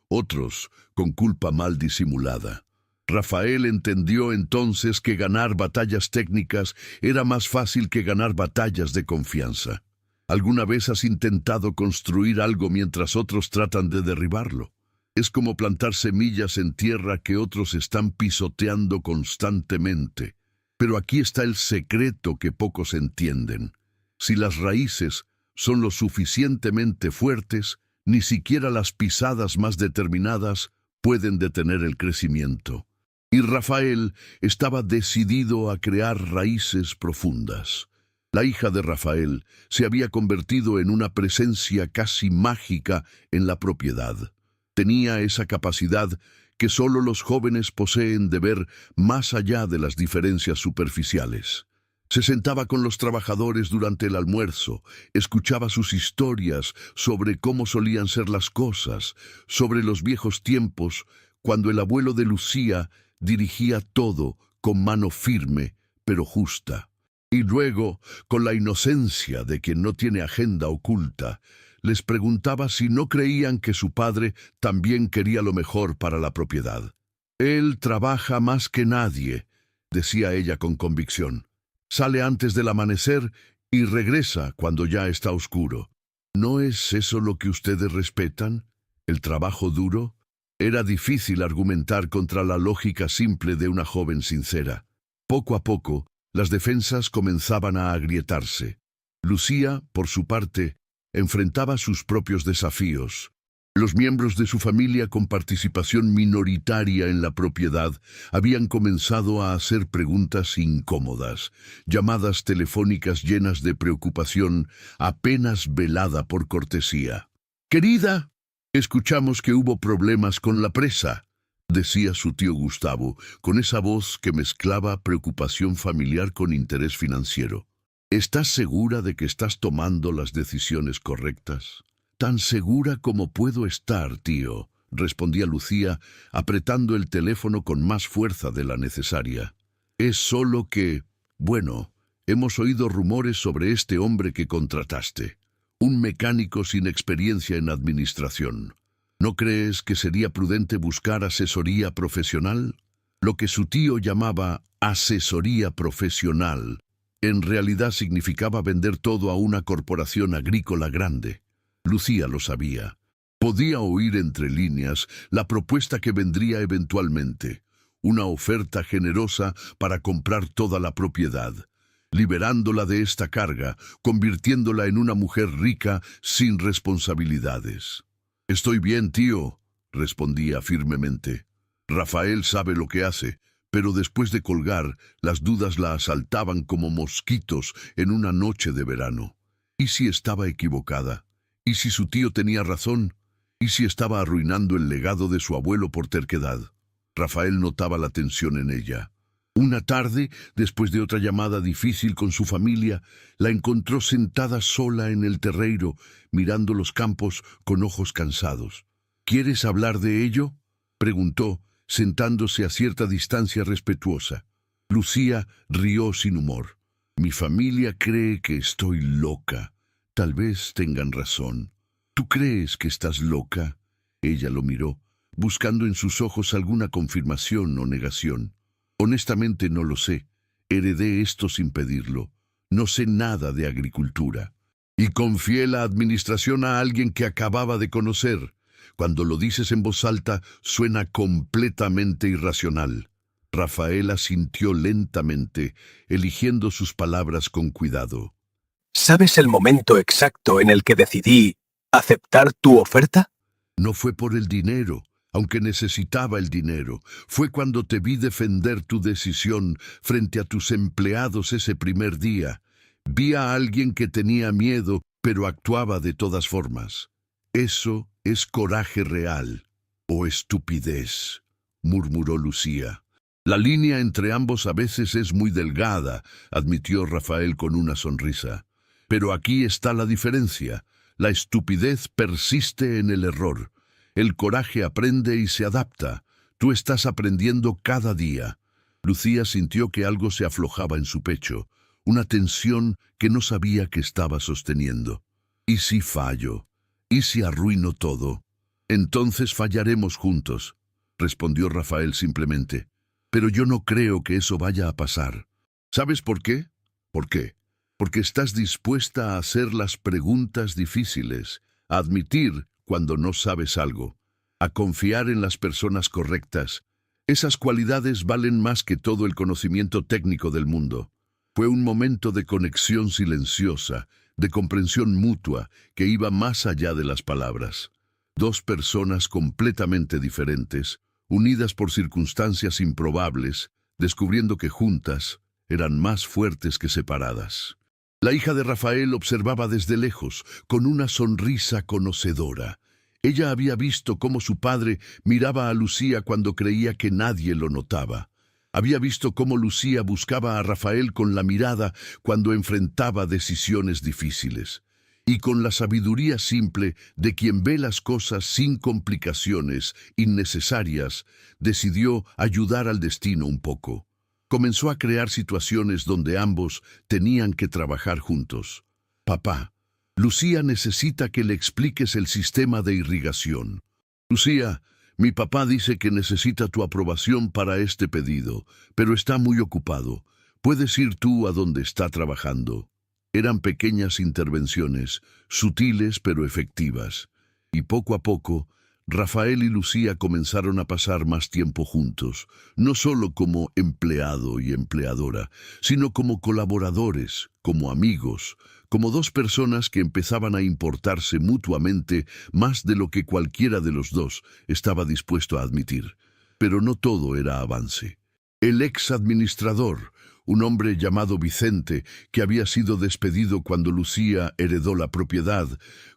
otros con culpa mal disimulada. Rafael entendió entonces que ganar batallas técnicas era más fácil que ganar batallas de confianza. ¿Alguna vez has intentado construir algo mientras otros tratan de derribarlo? Es como plantar semillas en tierra que otros están pisoteando constantemente. Pero aquí está el secreto que pocos entienden. Si las raíces son lo suficientemente fuertes, ni siquiera las pisadas más determinadas pueden detener el crecimiento. Y Rafael estaba decidido a crear raíces profundas. La hija de Rafael se había convertido en una presencia casi mágica en la propiedad. Tenía esa capacidad que solo los jóvenes poseen de ver más allá de las diferencias superficiales. Se sentaba con los trabajadores durante el almuerzo, escuchaba sus historias sobre cómo solían ser las cosas, sobre los viejos tiempos, cuando el abuelo de Lucía dirigía todo con mano firme, pero justa. Y luego, con la inocencia de quien no tiene agenda oculta, les preguntaba si no creían que su padre también quería lo mejor para la propiedad. «Él trabaja más que nadie», decía ella con convicción. «Sale antes del amanecer y regresa cuando ya está oscuro. ¿No es eso lo que ustedes respetan? ¿El trabajo duro?» Era difícil argumentar contra la lógica simple de una joven sincera. Poco a poco, las defensas comenzaban a agrietarse. Lucía, por su parte, enfrentaba sus propios desafíos. Los miembros de su familia con participación minoritaria en la propiedad habían comenzado a hacer preguntas incómodas, llamadas telefónicas llenas de preocupación, apenas velada por cortesía. «Querida, escuchamos que hubo problemas con la presa», decía su tío Gustavo, con esa voz que mezclaba preocupación familiar con interés financiero. «¿Estás segura de que estás tomando las decisiones correctas?» «Tan segura como puedo estar, tío», respondía Lucía, apretando el teléfono con más fuerza de la necesaria. «Es solo que, bueno, hemos oído rumores sobre este hombre que contrataste. Un mecánico sin experiencia en administración. ¿No crees que sería prudente buscar asesoría profesional?» Lo que su tío llamaba asesoría profesional en realidad significaba vender todo a una corporación agrícola grande. Lucía lo sabía. Podía oír entre líneas la propuesta que vendría eventualmente, una oferta generosa para comprar toda la propiedad, liberándola de esta carga, convirtiéndola en una mujer rica sin responsabilidades. «Estoy bien, tío», respondía firmemente. «Rafael sabe lo que hace», pero después de colgar, las dudas la asaltaban como mosquitos en una noche de verano. ¿Y si estaba equivocada? ¿Y si su tío tenía razón? ¿Y si estaba arruinando el legado de su abuelo por terquedad? Rafael notaba la tensión en ella. Una tarde, después de otra llamada difícil con su familia, la encontró sentada sola en el terreiro, mirando los campos con ojos cansados. «¿Quieres hablar de ello?», preguntó, sentándose a cierta distancia respetuosa. Lucía rió sin humor. «Mi familia cree que estoy loca. Tal vez tengan razón». «¿Tú crees que estás loca?». Ella lo miró, buscando en sus ojos alguna confirmación o negación. «Honestamente no lo sé. Heredé esto sin pedirlo. No sé nada de agricultura. Y confié la administración a alguien que acababa de conocer. Cuando lo dices en voz alta, suena completamente irracional». Rafael asintió lentamente, eligiendo sus palabras con cuidado. ¿Sabes el momento exacto en el que decidí aceptar tu oferta? No fue por el dinero, aunque necesitaba el dinero. Fue cuando te vi defender tu decisión frente a tus empleados ese primer día. Vi a alguien que tenía miedo, pero actuaba de todas formas. Eso es coraje real, o estupidez, murmuró Lucía. La línea entre ambos a veces es muy delgada, admitió Rafael con una sonrisa. Pero aquí está la diferencia. La estupidez persiste en el error. El coraje aprende y se adapta. Tú estás aprendiendo cada día. Lucía sintió que algo se aflojaba en su pecho, una tensión que no sabía que estaba sosteniendo. ¿Y si fallo? ¿Y si arruino todo? Entonces fallaremos juntos, respondió Rafael simplemente. Pero yo no creo que eso vaya a pasar. ¿Sabes por qué? ¿Por qué? Porque estás dispuesta a hacer las preguntas difíciles, a admitir cuando no sabes algo, a confiar en las personas correctas. Esas cualidades valen más que todo el conocimiento técnico del mundo. Fue un momento de conexión silenciosa, de comprensión mutua, que iba más allá de las palabras. Dos personas completamente diferentes, unidas por circunstancias improbables, descubriendo que juntas eran más fuertes que separadas. La hija de Rafael observaba desde lejos, con una sonrisa conocedora. Ella había visto cómo su padre miraba a Lucía cuando creía que nadie lo notaba. Había visto cómo Lucía buscaba a Rafael con la mirada cuando enfrentaba decisiones difíciles. Y con la sabiduría simple de quien ve las cosas sin complicaciones innecesarias, decidió ayudar al destino un poco. Comenzó a crear situaciones donde ambos tenían que trabajar juntos. Papá, Lucía necesita que le expliques el sistema de irrigación. Lucía, mi papá dice que necesita tu aprobación para este pedido, pero está muy ocupado. ¿Puedes ir tú a donde está trabajando? Eran pequeñas intervenciones, sutiles pero efectivas. Y poco a poco, Rafael y Lucía comenzaron a pasar más tiempo juntos, no solo como empleado y empleadora, sino como colaboradores, como amigos, como dos personas que empezaban a importarse mutuamente más de lo que cualquiera de los dos estaba dispuesto a admitir. Pero no todo era avance. El ex administrador, un hombre llamado Vicente, que había sido despedido cuando Lucía heredó la propiedad,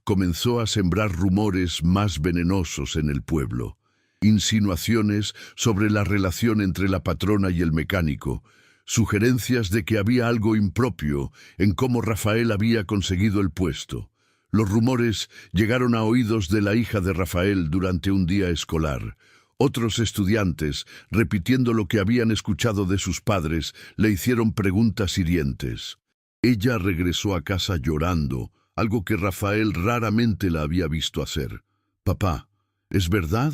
comenzó a sembrar rumores más venenosos en el pueblo. Insinuaciones sobre la relación entre la patrona y el mecánico, sugerencias de que había algo impropio en cómo Rafael había conseguido el puesto. Los rumores llegaron a oídos de la hija de Rafael durante un día escolar. Otros estudiantes, repitiendo lo que habían escuchado de sus padres, le hicieron preguntas hirientes. Ella regresó a casa llorando, algo que Rafael raramente la había visto hacer. «Papá, ¿es verdad?»,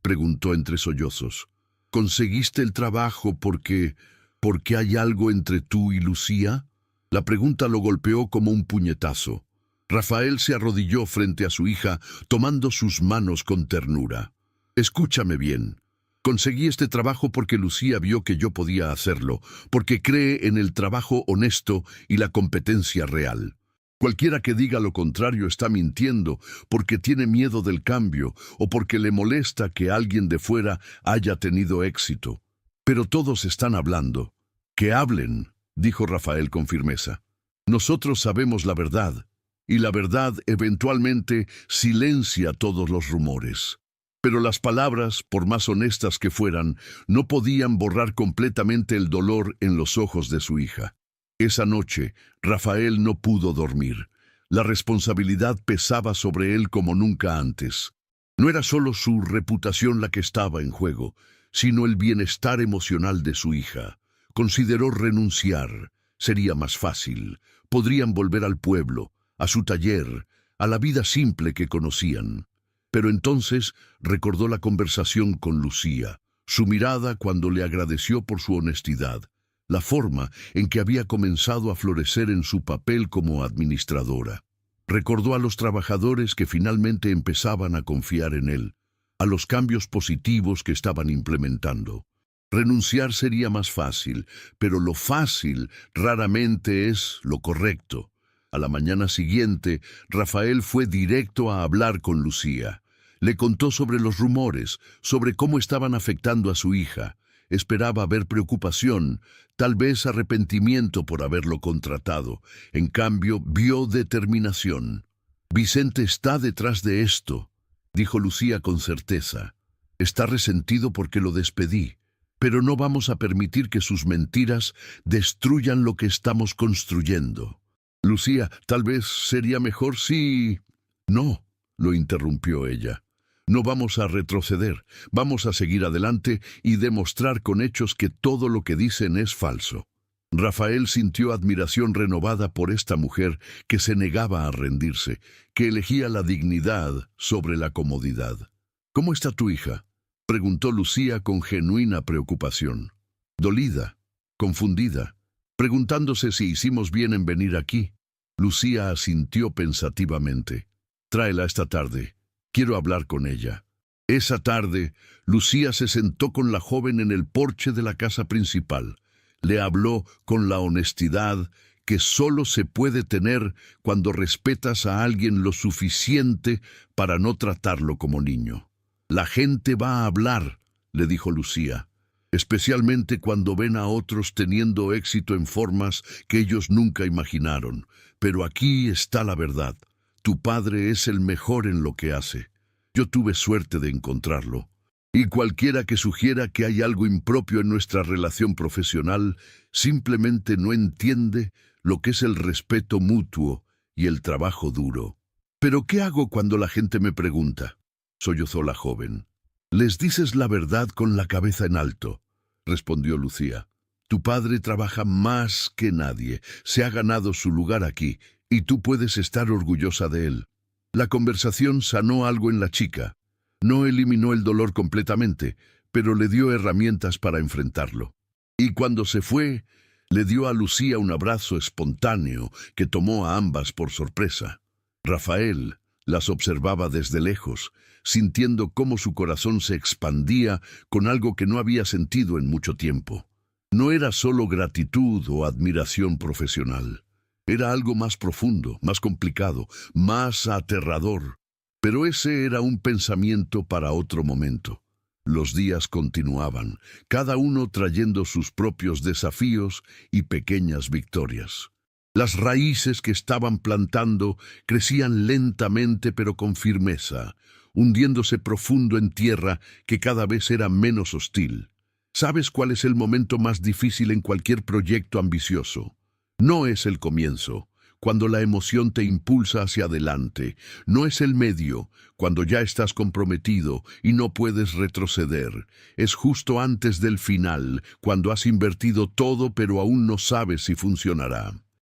preguntó entre sollozos. «¿Conseguiste el trabajo porque hay algo entre tú y Lucía?». La pregunta lo golpeó como un puñetazo. Rafael se arrodilló frente a su hija, tomando sus manos con ternura. «Escúchame bien. Conseguí este trabajo porque Lucía vio que yo podía hacerlo, porque cree en el trabajo honesto y la competencia real. Cualquiera que diga lo contrario está mintiendo porque tiene miedo del cambio o porque le molesta que alguien de fuera haya tenido éxito. Pero todos están hablando». «Que hablen», dijo Rafael con firmeza. «Nosotros sabemos la verdad, y la verdad eventualmente silencia todos los rumores». Pero las palabras, por más honestas que fueran, no podían borrar completamente el dolor en los ojos de su hija. Esa noche, Rafael no pudo dormir. La responsabilidad pesaba sobre él como nunca antes. No era solo su reputación la que estaba en juego, sino el bienestar emocional de su hija. Consideró renunciar. Sería más fácil. Podrían volver al pueblo, a su taller, a la vida simple que conocían. Pero entonces recordó la conversación con Lucía, su mirada cuando le agradeció por su honestidad, la forma en que había comenzado a florecer en su papel como administradora. Recordó a los trabajadores que finalmente empezaban a confiar en él, a los cambios positivos que estaban implementando. Renunciar sería más fácil, pero lo fácil raramente es lo correcto. A la mañana siguiente, Rafael fue directo a hablar con Lucía. Le contó sobre los rumores, sobre cómo estaban afectando a su hija. Esperaba ver preocupación, tal vez arrepentimiento por haberlo contratado. En cambio, vio determinación. «Vicente está detrás de esto», dijo Lucía con certeza. «Está resentido porque lo despedí, pero no vamos a permitir que sus mentiras destruyan lo que estamos construyendo». «Lucía, tal vez sería mejor si...» «No», lo interrumpió ella. «No vamos a retroceder, vamos a seguir adelante y demostrar con hechos que todo lo que dicen es falso». Rafael sintió admiración renovada por esta mujer que se negaba a rendirse, que elegía la dignidad sobre la comodidad. «¿Cómo está tu hija?», preguntó Lucía con genuina preocupación. Dolida, confundida, preguntándose si hicimos bien en venir aquí. Lucía asintió pensativamente. «Tráela esta tarde. Quiero hablar con ella». Esa tarde, Lucía se sentó con la joven en el porche de la casa principal. Le habló con la honestidad que solo se puede tener cuando respetas a alguien lo suficiente para no tratarlo como niño. «La gente va a hablar», le dijo Lucía, «especialmente cuando ven a otros teniendo éxito en formas que ellos nunca imaginaron. Pero aquí está la verdad. Tu padre es el mejor en lo que hace. Yo tuve suerte de encontrarlo. Y cualquiera que sugiera que hay algo impropio en nuestra relación profesional simplemente no entiende lo que es el respeto mutuo y el trabajo duro». «¿Pero qué hago cuando la gente me pregunta?», sollozó la joven. «Les dices la verdad con la cabeza en alto», respondió Lucía. «Tu padre trabaja más que nadie, se ha ganado su lugar aquí, y tú puedes estar orgullosa de él». La conversación sanó algo en la chica. No eliminó el dolor completamente, pero le dio herramientas para enfrentarlo. Y cuando se fue, le dio a Lucía un abrazo espontáneo que tomó a ambas por sorpresa. Rafael las observaba desde lejos, sintiendo cómo su corazón se expandía con algo que no había sentido en mucho tiempo. No era solo gratitud o admiración profesional. Era algo más profundo, más complicado, más aterrador. Pero ese era un pensamiento para otro momento. Los días continuaban, cada uno trayendo sus propios desafíos y pequeñas victorias. Las raíces que estaban plantando crecían lentamente pero con firmeza, hundiéndose profundo en tierra que cada vez era menos hostil. ¿Sabes cuál es el momento más difícil en cualquier proyecto ambicioso? No es el comienzo, cuando la emoción te impulsa hacia adelante. No es el medio, cuando ya estás comprometido y no puedes retroceder. Es justo antes del final, cuando has invertido todo pero aún no sabes si funcionará.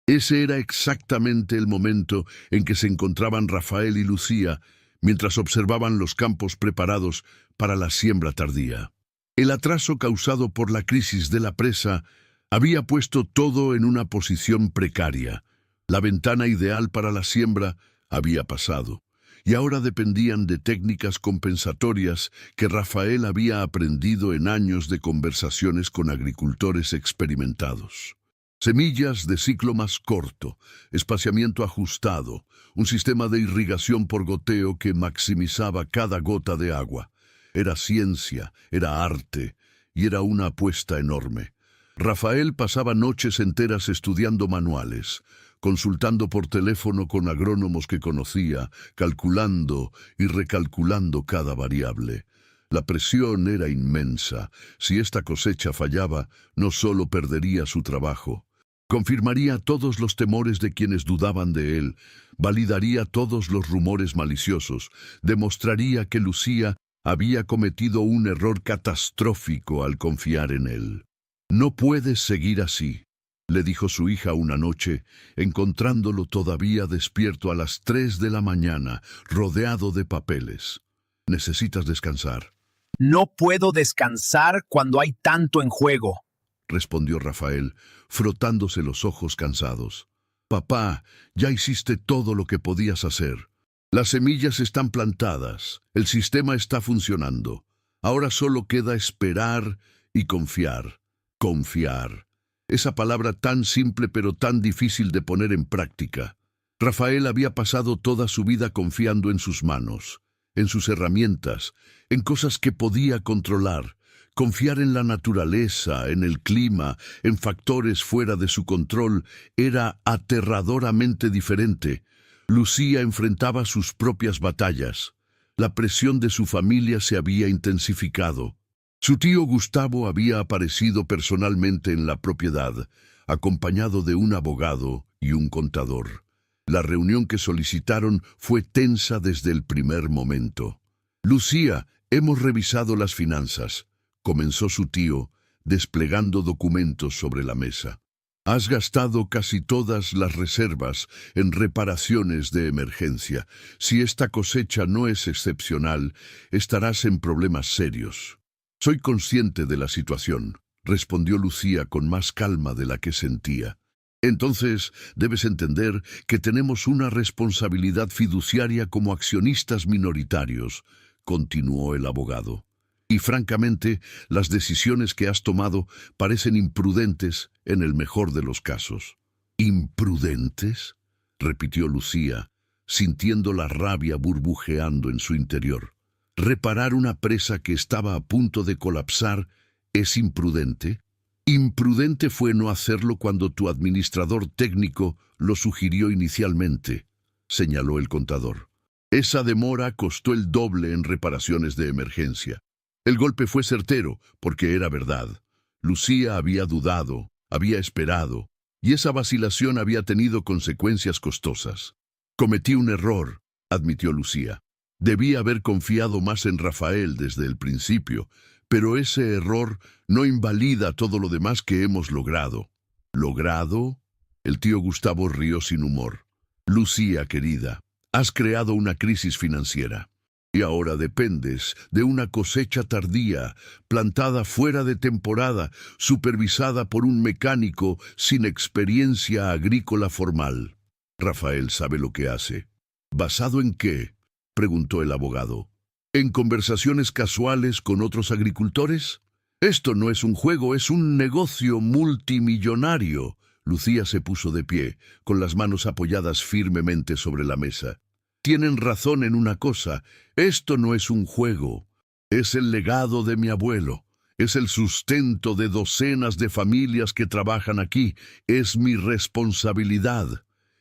Ese era exactamente el momento en que se encontraban Rafael y Lucía mientras observaban los campos preparados para la siembra tardía. El atraso causado por la crisis de la presa había puesto todo en una posición precaria. La ventana ideal para la siembra había pasado, y ahora dependían de técnicas compensatorias que Rafael había aprendido en años de conversaciones con agricultores experimentados. Semillas de ciclo más corto, espaciamiento ajustado, un sistema de irrigación por goteo que maximizaba cada gota de agua. Era ciencia, era arte, y era una apuesta enorme. Rafael pasaba noches enteras estudiando manuales, consultando por teléfono con agrónomos que conocía, calculando y recalculando cada variable. La presión era inmensa. Si esta cosecha fallaba, no solo perdería su trabajo, confirmaría todos los temores de quienes dudaban de él, validaría todos los rumores maliciosos, demostraría que Lucía había cometido un error catastrófico al confiar en él. «No puedes seguir así», le dijo su hija una noche, encontrándolo todavía despierto a las 3 de la mañana, rodeado de papeles. «Necesitas descansar». No puedo descansar cuando hay tanto en juego, respondió Rafael, frotándose los ojos cansados. «Papá, ya hiciste todo lo que podías hacer. Las semillas están plantadas, el sistema está funcionando. Ahora solo queda esperar y confiar». Confiar. Esa palabra tan simple pero tan difícil de poner en práctica. Rafael había pasado toda su vida confiando en sus manos, en sus herramientas, en cosas que podía controlar. Confiar en la naturaleza, en el clima, en factores fuera de su control, era aterradoramente diferente. Lucía enfrentaba sus propias batallas. La presión de su familia se había intensificado. Su tío Gustavo había aparecido personalmente en la propiedad, acompañado de un abogado y un contador. La reunión que solicitaron fue tensa desde el primer momento. «Lucía, hemos revisado las finanzas», comenzó su tío, desplegando documentos sobre la mesa. «Has gastado casi todas las reservas en reparaciones de emergencia. Si esta cosecha no es excepcional, estarás en problemas serios». «Soy consciente de la situación», respondió Lucía con más calma de la que sentía. «Entonces, debes entender que tenemos una responsabilidad fiduciaria como accionistas minoritarios», continuó el abogado. «Y francamente, las decisiones que has tomado parecen imprudentes en el mejor de los casos». «¿Imprudentes?», repitió Lucía, sintiendo la rabia burbujeando en su interior. «¿Reparar una presa que estaba a punto de colapsar es imprudente? Imprudente fue no hacerlo cuando tu administrador técnico lo sugirió inicialmente», señaló el contador. «Esa demora costó el doble en reparaciones de emergencia. El golpe fue certero, porque era verdad. Lucía había dudado, había esperado, y esa vacilación había tenido consecuencias costosas. Cometí un error», admitió Lucía. «Debí haber confiado más en Rafael desde el principio, pero ese error no invalida todo lo demás que hemos logrado». «¿Logrado?», el tío Gustavo rió sin humor. «Lucía, querida, has creado una crisis financiera. Y ahora dependes de una cosecha tardía, plantada fuera de temporada, supervisada por un mecánico sin experiencia agrícola formal. Rafael sabe lo que hace». «¿Basado en qué?», preguntó el abogado. «¿En conversaciones casuales con otros agricultores? Esto no es un juego, es un negocio multimillonario». Lucía se puso de pie, con las manos apoyadas firmemente sobre la mesa. «Tienen razón en una cosa, esto no es un juego. Es el legado de mi abuelo. Es el sustento de docenas de familias que trabajan aquí. Es mi responsabilidad.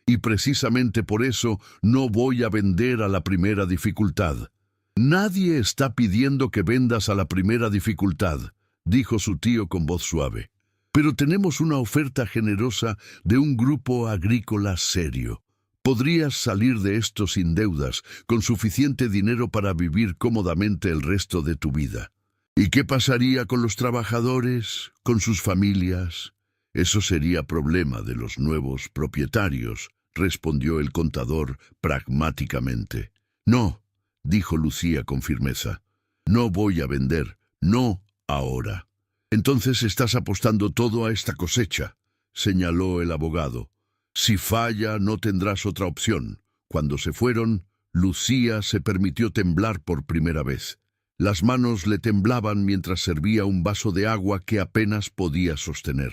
Y precisamente por eso no voy a vender a la primera dificultad». «Nadie está pidiendo que vendas a la primera dificultad», dijo su tío con voz suave. «Pero tenemos una oferta generosa de un grupo agrícola serio. Podrías salir de esto sin deudas, con suficiente dinero para vivir cómodamente el resto de tu vida». «¿Y qué pasaría con los trabajadores, con sus familias?». «Eso sería problema de los nuevos propietarios», respondió el contador pragmáticamente. «No», dijo Lucía con firmeza. «No voy a vender, no ahora». «Entonces estás apostando todo a esta cosecha», señaló el abogado. «Si falla, no tendrás otra opción». Cuando se fueron, Lucía se permitió temblar por primera vez. Las manos le temblaban mientras servía un vaso de agua que apenas podía sostener.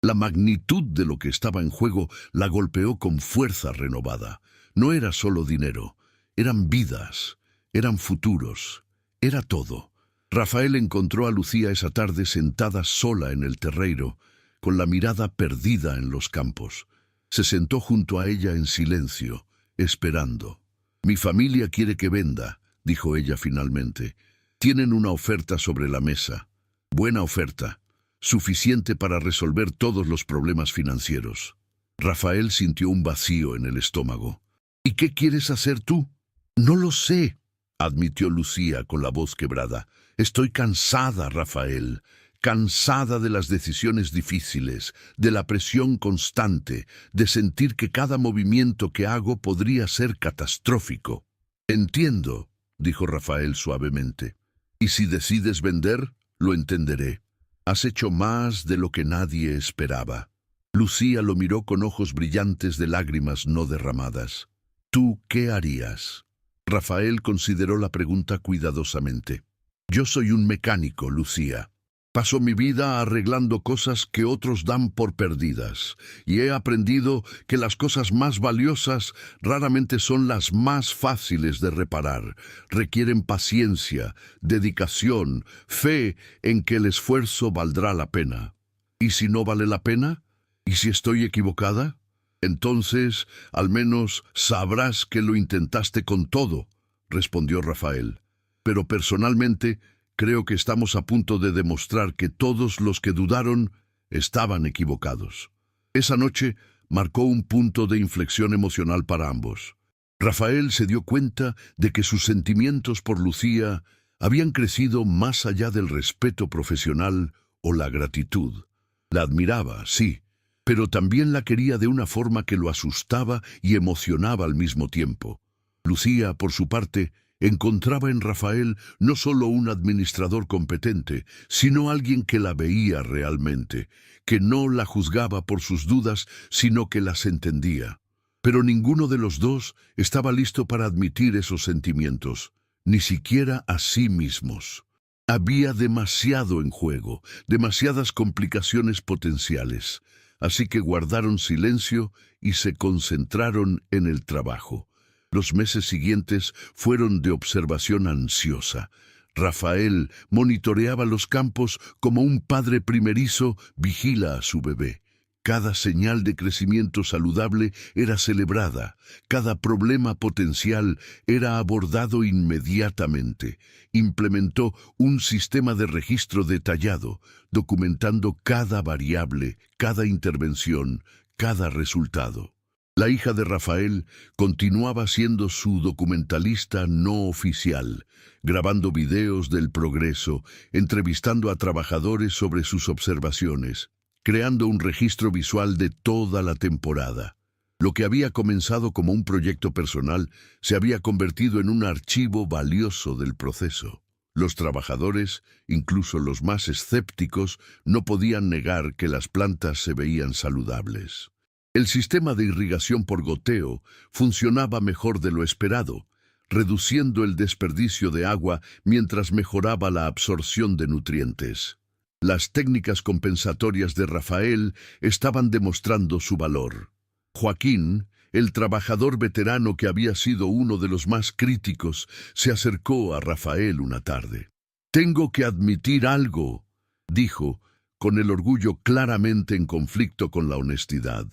La magnitud de lo que estaba en juego la golpeó con fuerza renovada. No era solo dinero, eran vidas, eran futuros, era todo. Rafael encontró a Lucía esa tarde sentada sola en el terreiro, con la mirada perdida en los campos. Se sentó junto a ella en silencio, esperando. «Mi familia quiere que venda», dijo ella finalmente. «Tienen una oferta sobre la mesa. Buena oferta, suficiente para resolver todos los problemas financieros». Rafael sintió un vacío en el estómago. «¿Y qué quieres hacer tú?». «No lo sé», admitió Lucía con la voz quebrada. «Estoy cansada, Rafael, cansada de las decisiones difíciles, de la presión constante, de sentir que cada movimiento que hago podría ser catastrófico». «Entiendo», dijo Rafael suavemente. «Y si decides vender, lo entenderé. Has hecho más de lo que nadie esperaba». Lucía lo miró con ojos brillantes de lágrimas no derramadas. «¿Tú qué harías?». Rafael consideró la pregunta cuidadosamente. «Yo soy un mecánico, Lucía. Paso mi vida arreglando cosas que otros dan por perdidas, y he aprendido que las cosas más valiosas raramente son las más fáciles de reparar. Requieren paciencia, dedicación, fe en que el esfuerzo valdrá la pena. ¿Y si no vale la pena? ¿Y si estoy equivocada? Entonces, al menos sabrás que lo intentaste con todo, respondió Rafael. Pero personalmente, creo que estamos a punto de demostrar que todos los que dudaron estaban equivocados. Esa noche marcó un punto de inflexión emocional para ambos. Rafael se dio cuenta de que sus sentimientos por Lucía habían crecido más allá del respeto profesional o la gratitud. La admiraba, sí, pero también la quería de una forma que lo asustaba y emocionaba al mismo tiempo. Lucía, por su parte, encontraba en Rafael no solo un administrador competente, sino alguien que la veía realmente, que no la juzgaba por sus dudas, sino que las entendía. Pero ninguno de los dos estaba listo para admitir esos sentimientos, ni siquiera a sí mismos. Había demasiado en juego, demasiadas complicaciones potenciales, así que guardaron silencio y se concentraron en el trabajo. Los meses siguientes fueron de observación ansiosa. Rafael monitoreaba los campos como un padre primerizo vigila a su bebé. Cada señal de crecimiento saludable era celebrada, cada problema potencial era abordado inmediatamente. Implementó un sistema de registro detallado, documentando cada variable, cada intervención, cada resultado. La hija de Rafael continuaba siendo su documentalista no oficial, grabando videos del progreso, entrevistando a trabajadores sobre sus observaciones, creando un registro visual de toda la temporada. Lo que había comenzado como un proyecto personal se había convertido en un archivo valioso del proceso. Los trabajadores, incluso los más escépticos, no podían negar que las plantas se veían saludables. El sistema de irrigación por goteo funcionaba mejor de lo esperado, reduciendo el desperdicio de agua mientras mejoraba la absorción de nutrientes. Las técnicas compensatorias de Rafael estaban demostrando su valor. Joaquín, el trabajador veterano que había sido uno de los más críticos, se acercó a Rafael una tarde. «Tengo que admitir algo», dijo, con el orgullo claramente en conflicto con la honestidad.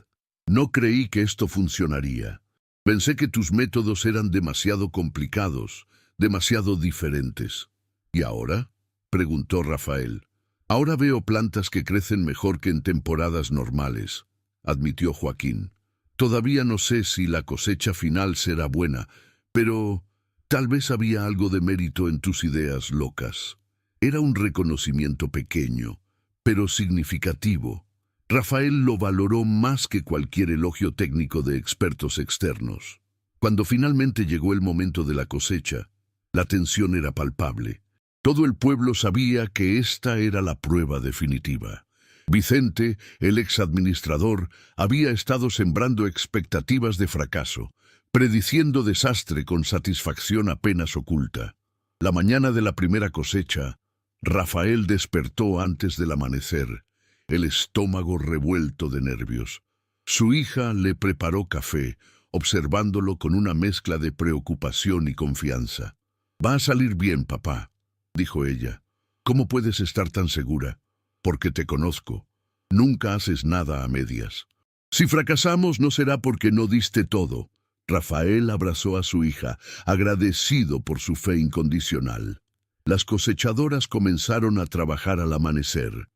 «No creí que esto funcionaría. Pensé que tus métodos eran demasiado complicados, demasiado diferentes». «¿Y ahora?», preguntó Rafael. «Ahora veo plantas que crecen mejor que en temporadas normales», admitió Joaquín. «Todavía no sé si la cosecha final será buena, pero tal vez había algo de mérito en tus ideas locas». Era un reconocimiento pequeño, pero significativo. Rafael lo valoró más que cualquier elogio técnico de expertos externos. Cuando finalmente llegó el momento de la cosecha, la tensión era palpable. Todo el pueblo sabía que esta era la prueba definitiva. Vicente, el exadministrador, había estado sembrando expectativas de fracaso, prediciendo desastre con satisfacción apenas oculta. La mañana de la primera cosecha, Rafael despertó antes del amanecer, el estómago revuelto de nervios. Su hija le preparó café, observándolo con una mezcla de preocupación y confianza. «Va a salir bien, papá», dijo ella. «¿Cómo puedes estar tan segura? Porque te conozco. Nunca haces nada a medias. Si fracasamos no será porque no diste todo». Rafael abrazó a su hija, agradecido por su fe incondicional. Las cosechadoras comenzaron a trabajar al amanecer.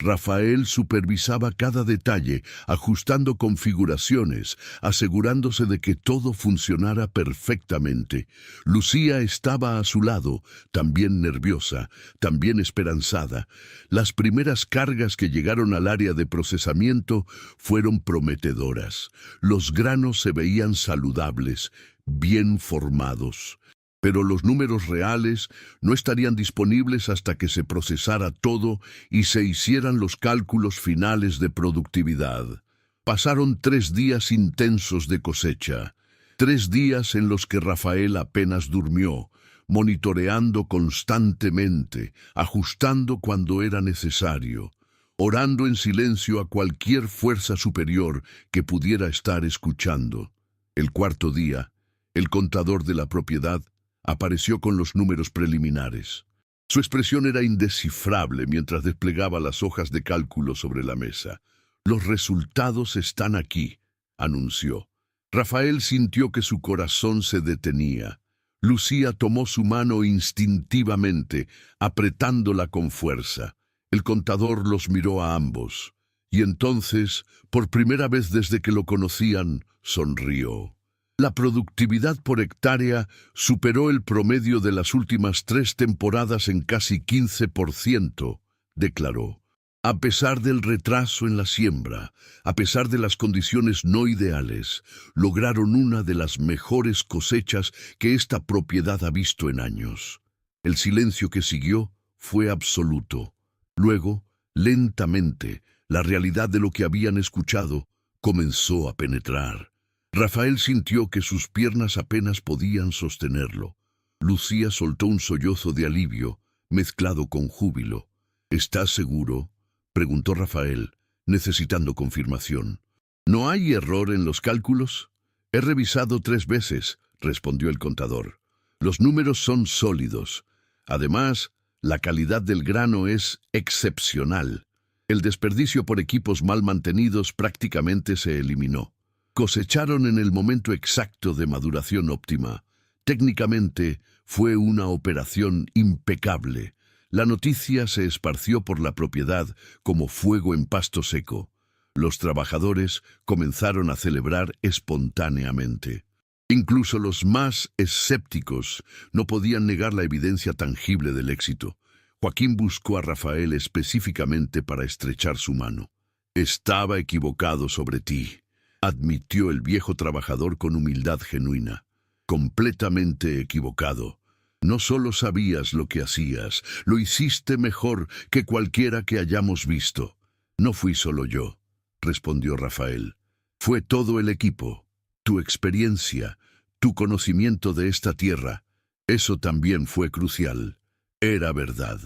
Rafael supervisaba cada detalle, ajustando configuraciones, asegurándose de que todo funcionara perfectamente. Lucía estaba a su lado, también nerviosa, también esperanzada. Las primeras cargas que llegaron al área de procesamiento fueron prometedoras. Los granos se veían saludables, bien formados. Pero los números reales no estarían disponibles hasta que se procesara todo y se hicieran los cálculos finales de productividad. Pasaron 3 días intensos de cosecha, 3 días en los que Rafael apenas durmió, monitoreando constantemente, ajustando cuando era necesario, orando en silencio a cualquier fuerza superior que pudiera estar escuchando. El cuarto día, el contador de la propiedad apareció con los números preliminares. Su expresión era indescifrable mientras desplegaba las hojas de cálculo sobre la mesa. «Los resultados están aquí», anunció. Rafael sintió que su corazón se detenía. Lucía tomó su mano instintivamente, apretándola con fuerza. El contador los miró a ambos, y entonces, por primera vez desde que lo conocían, sonrió. La productividad por hectárea superó el promedio de las últimas 3 temporadas en casi 15%, declaró. A pesar del retraso en la siembra, a pesar de las condiciones no ideales, lograron una de las mejores cosechas que esta propiedad ha visto en años. El silencio que siguió fue absoluto. Luego, lentamente, la realidad de lo que habían escuchado comenzó a penetrar. Rafael sintió que sus piernas apenas podían sostenerlo. Lucía soltó un sollozo de alivio, mezclado con júbilo. «¿Estás seguro?», preguntó Rafael, necesitando confirmación. «¿No hay error en los cálculos?». «He revisado 3 veces», respondió el contador. «Los números son sólidos. Además, la calidad del grano es excepcional. El desperdicio por equipos mal mantenidos prácticamente se eliminó. Cosecharon en el momento exacto de maduración óptima. Técnicamente, fue una operación impecable». La noticia se esparció por la propiedad como fuego en pasto seco. Los trabajadores comenzaron a celebrar espontáneamente. Incluso los más escépticos no podían negar la evidencia tangible del éxito. Joaquín buscó a Rafael específicamente para estrechar su mano. «Estaba equivocado sobre ti», admitió el viejo trabajador con humildad genuina. «Completamente equivocado. No solo sabías lo que hacías, lo hiciste mejor que cualquiera que hayamos visto». «No fui solo yo», respondió Rafael. «Fue todo el equipo. Tu experiencia, tu conocimiento de esta tierra, eso también fue crucial. Era verdad».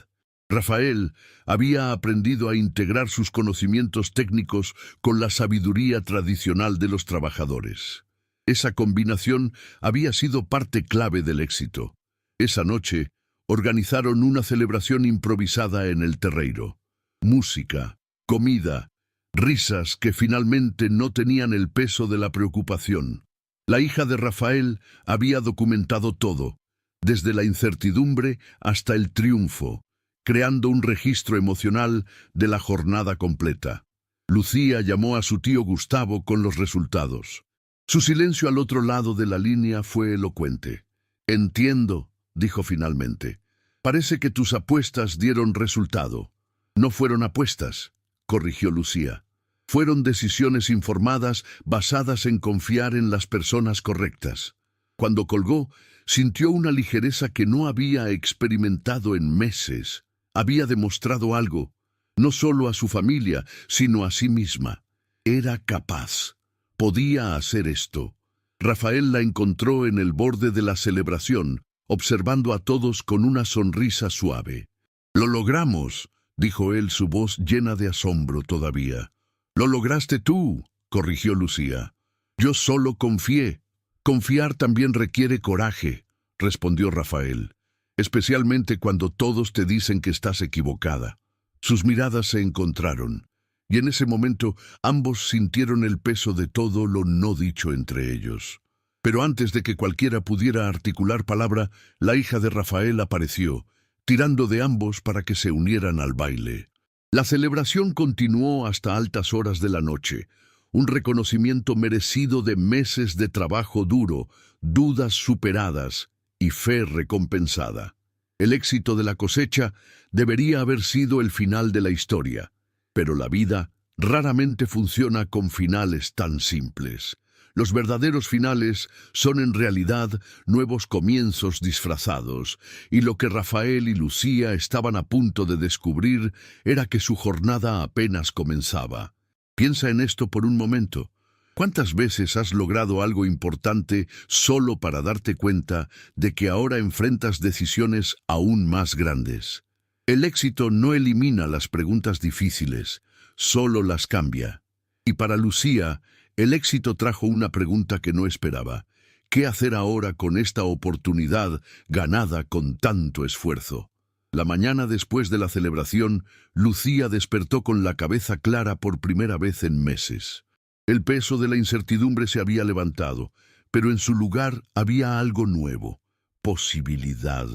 Rafael había aprendido a integrar sus conocimientos técnicos con la sabiduría tradicional de los trabajadores. Esa combinación había sido parte clave del éxito. Esa noche, organizaron una celebración improvisada en el terreiro. Música, comida, risas que finalmente no tenían el peso de la preocupación. La hija de Rafael había documentado todo, desde la incertidumbre hasta el triunfo, creando un registro emocional de la jornada completa. Lucía llamó a su tío Gustavo con los resultados. Su silencio al otro lado de la línea fue elocuente. «Entiendo», dijo finalmente. «Parece que tus apuestas dieron resultado». «No fueron apuestas», corrigió Lucía. «Fueron decisiones informadas basadas en confiar en las personas correctas». Cuando colgó, sintió una ligereza que no había experimentado en meses. Había demostrado algo, no solo a su familia, sino a sí misma. Era capaz. Podía hacer esto. Rafael la encontró en el borde de la celebración, observando a todos con una sonrisa suave. «Lo logramos», dijo él, su voz llena de asombro todavía. «Lo lograste tú», corrigió Lucía. «Yo solo confié». «Confiar también requiere coraje», respondió Rafael, «especialmente cuando todos te dicen que estás equivocada». Sus miradas se encontraron, y en ese momento ambos sintieron el peso de todo lo no dicho entre ellos. Pero antes de que cualquiera pudiera articular palabra, la hija de Rafael apareció, tirando de ambos para que se unieran al baile. La celebración continuó hasta altas horas de la noche, un reconocimiento merecido de meses de trabajo duro, dudas superadas y fe recompensada. El éxito de la cosecha debería haber sido el final de la historia, pero la vida raramente funciona con finales tan simples. Los verdaderos finales son en realidad nuevos comienzos disfrazados, y lo que Rafael y Lucía estaban a punto de descubrir era que su jornada apenas comenzaba. Piensa en esto por un momento. ¿Cuántas veces has logrado algo importante solo para darte cuenta de que ahora enfrentas decisiones aún más grandes? El éxito no elimina las preguntas difíciles, solo las cambia. Y para Lucía, el éxito trajo una pregunta que no esperaba. ¿Qué hacer ahora con esta oportunidad ganada con tanto esfuerzo? La mañana después de la celebración, Lucía despertó con la cabeza clara por primera vez en meses. El peso de la incertidumbre se había levantado, pero en su lugar había algo nuevo: posibilidad.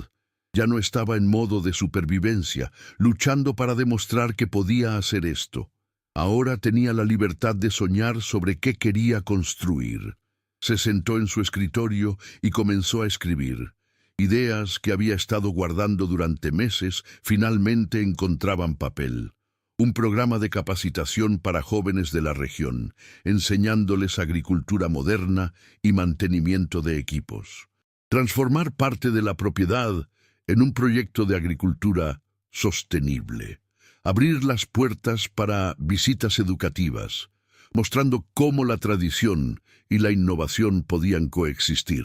Ya no estaba en modo de supervivencia, luchando para demostrar que podía hacer esto. Ahora tenía la libertad de soñar sobre qué quería construir. Se sentó en su escritorio y comenzó a escribir. Ideas que había estado guardando durante meses finalmente encontraban papel. Un programa de capacitación para jóvenes de la región, enseñándoles agricultura moderna y mantenimiento de equipos. Transformar parte de la propiedad en un proyecto de agricultura sostenible. Abrir las puertas para visitas educativas, mostrando cómo la tradición y la innovación podían coexistir.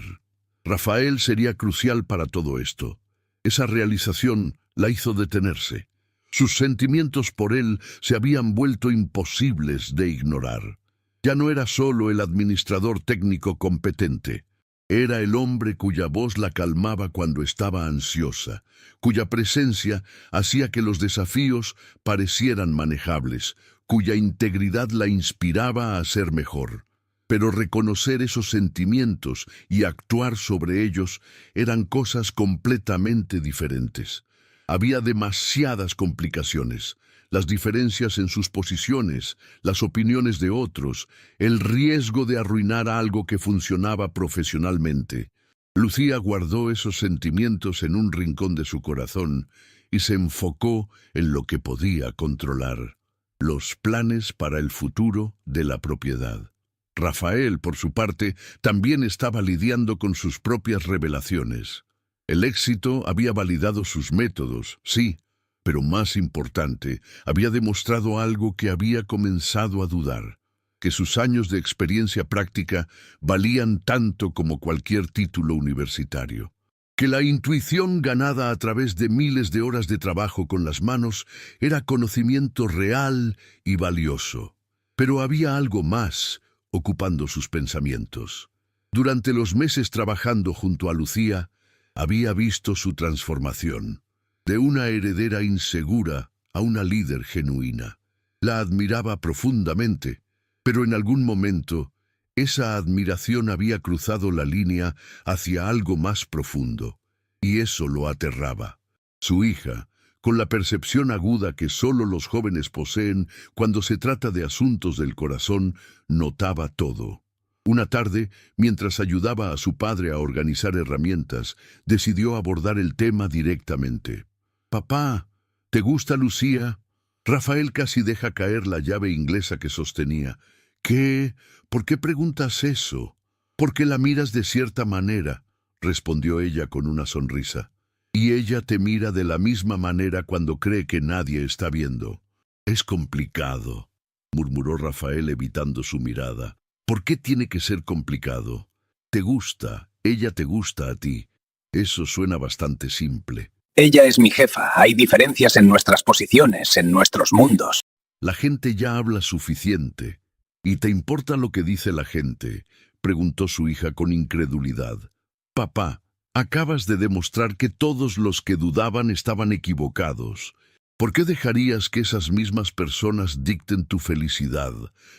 Rafael sería crucial para todo esto. Esa realización la hizo detenerse. Sus sentimientos por él se habían vuelto imposibles de ignorar. Ya no era solo el administrador técnico competente. Era el hombre cuya voz la calmaba cuando estaba ansiosa, cuya presencia hacía que los desafíos parecieran manejables, cuya integridad la inspiraba a ser mejor. Pero reconocer esos sentimientos y actuar sobre ellos eran cosas completamente diferentes. Había demasiadas complicaciones, las diferencias en sus posiciones, las opiniones de otros, el riesgo de arruinar algo que funcionaba profesionalmente. Lucía guardó esos sentimientos en un rincón de su corazón y se enfocó en lo que podía controlar: los planes para el futuro de la propiedad. Rafael, por su parte, también estaba lidiando con sus propias revelaciones. El éxito había validado sus métodos, sí, pero más importante, había demostrado algo que había comenzado a dudar: que sus años de experiencia práctica valían tanto como cualquier título universitario. Que la intuición ganada a través de miles de horas de trabajo con las manos era conocimiento real y valioso. Pero había algo más ocupando sus pensamientos. Durante los meses trabajando junto a Lucía, había visto su transformación, de una heredera insegura a una líder genuina. La admiraba profundamente, pero en algún momento esa admiración había cruzado la línea hacia algo más profundo, y eso lo aterraba. Su hija, con la percepción aguda que solo los jóvenes poseen cuando se trata de asuntos del corazón, notaba todo. Una tarde, mientras ayudaba a su padre a organizar herramientas, decidió abordar el tema directamente. «Papá, ¿te gusta Lucía?» Rafael casi deja caer la llave inglesa que sostenía. «¿Qué? ¿Por qué preguntas eso?» «¿Por qué la miras de cierta manera?», respondió ella con una sonrisa. «Y ella te mira de la misma manera cuando cree que nadie está viendo». «Es complicado», murmuró Rafael evitando su mirada. «¿Por qué tiene que ser complicado? Te gusta, ella te gusta a ti. Eso suena bastante simple». Ella es mi jefa. Hay diferencias en nuestras posiciones, en nuestros mundos. «La gente ya habla suficiente. ¿Y te importa lo que dice la gente?», preguntó su hija con incredulidad. «Papá, acabas de demostrar que todos los que dudaban estaban equivocados. ¿Por qué dejarías que esas mismas personas dicten tu felicidad?».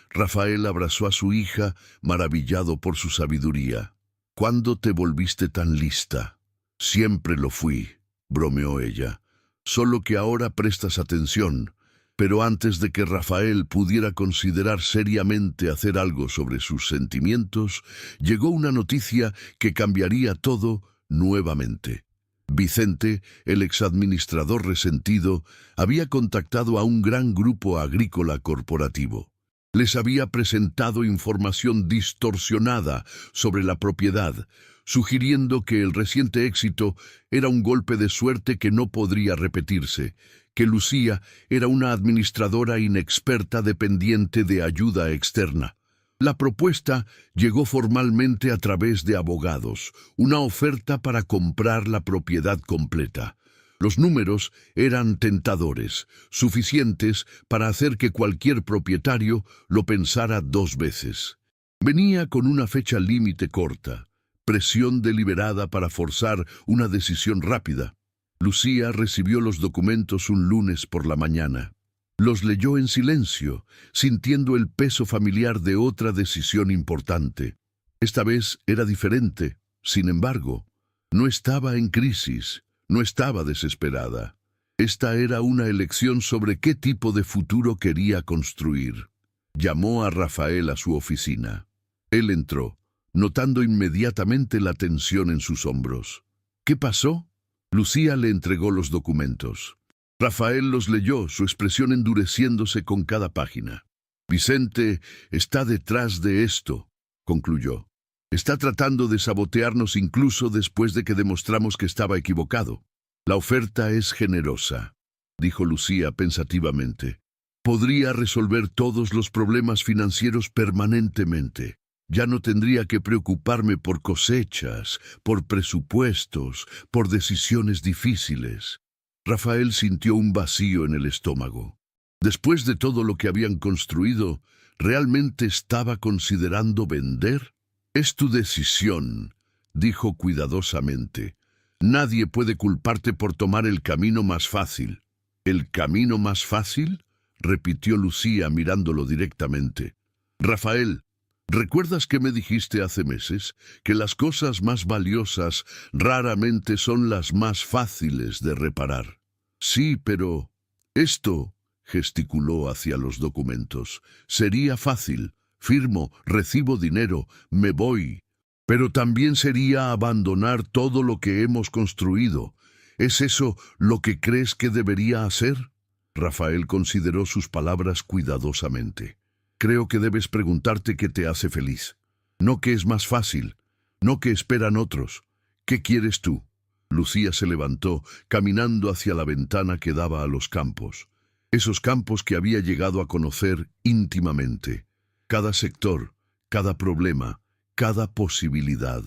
Rafael abrazó a su hija, maravillado por su sabiduría. «¿Cuándo te volviste tan lista?». «Siempre lo fui», bromeó ella. «Solo que ahora prestas atención». Pero antes de que Rafael pudiera considerar seriamente hacer algo sobre sus sentimientos, llegó una noticia que cambiaría todo nuevamente. Vicente, el exadministrador resentido, había contactado a un gran grupo agrícola corporativo. Les había presentado información distorsionada sobre la propiedad, sugiriendo que el reciente éxito era un golpe de suerte que no podría repetirse, que Lucía era una administradora inexperta dependiente de ayuda externa. La propuesta llegó formalmente a través de abogados, una oferta para comprar la propiedad completa. Los números eran tentadores, suficientes para hacer que cualquier propietario lo pensara 2 veces. Venía con una fecha límite corta, presión deliberada para forzar una decisión rápida. Lucía recibió los documentos un lunes por la mañana. Los leyó en silencio, sintiendo el peso familiar de otra decisión importante. Esta vez era diferente. Sin embargo, no estaba en crisis, no estaba desesperada. Esta era una elección sobre qué tipo de futuro quería construir. Llamó a Rafael a su oficina. Él entró, notando inmediatamente la tensión en sus hombros. ¿Qué pasó? Lucía le entregó los documentos. Rafael los leyó, su expresión endureciéndose con cada página. Vicente está detrás de esto, concluyó. Está tratando de sabotearnos incluso después de que demostramos que estaba equivocado. La oferta es generosa, dijo Lucía pensativamente. Podría resolver todos los problemas financieros permanentemente. Ya no tendría que preocuparme por cosechas, por presupuestos, por decisiones difíciles. Rafael sintió un vacío en el estómago. Después de todo lo que habían construido, ¿realmente estaba considerando vender? Es tu decisión, dijo cuidadosamente. Nadie puede culparte por tomar el camino más fácil. ¿El camino más fácil?, repitió Lucía mirándolo directamente. Rafael, ¿recuerdas que me dijiste hace meses que las cosas más valiosas raramente son las más fáciles de reparar? Sí, pero esto, gesticuló hacia los documentos, sería fácil. Firmo, recibo dinero, me voy. Pero también sería abandonar todo lo que hemos construido. ¿Es eso lo que crees que debería hacer? Rafael consideró sus palabras cuidadosamente. Creo que debes preguntarte qué te hace feliz. No qué es más fácil, no qué esperan otros. ¿Qué quieres tú? Lucía se levantó, caminando hacia la ventana que daba a los campos. Esos campos que había llegado a conocer íntimamente. Cada sector, cada problema, cada posibilidad.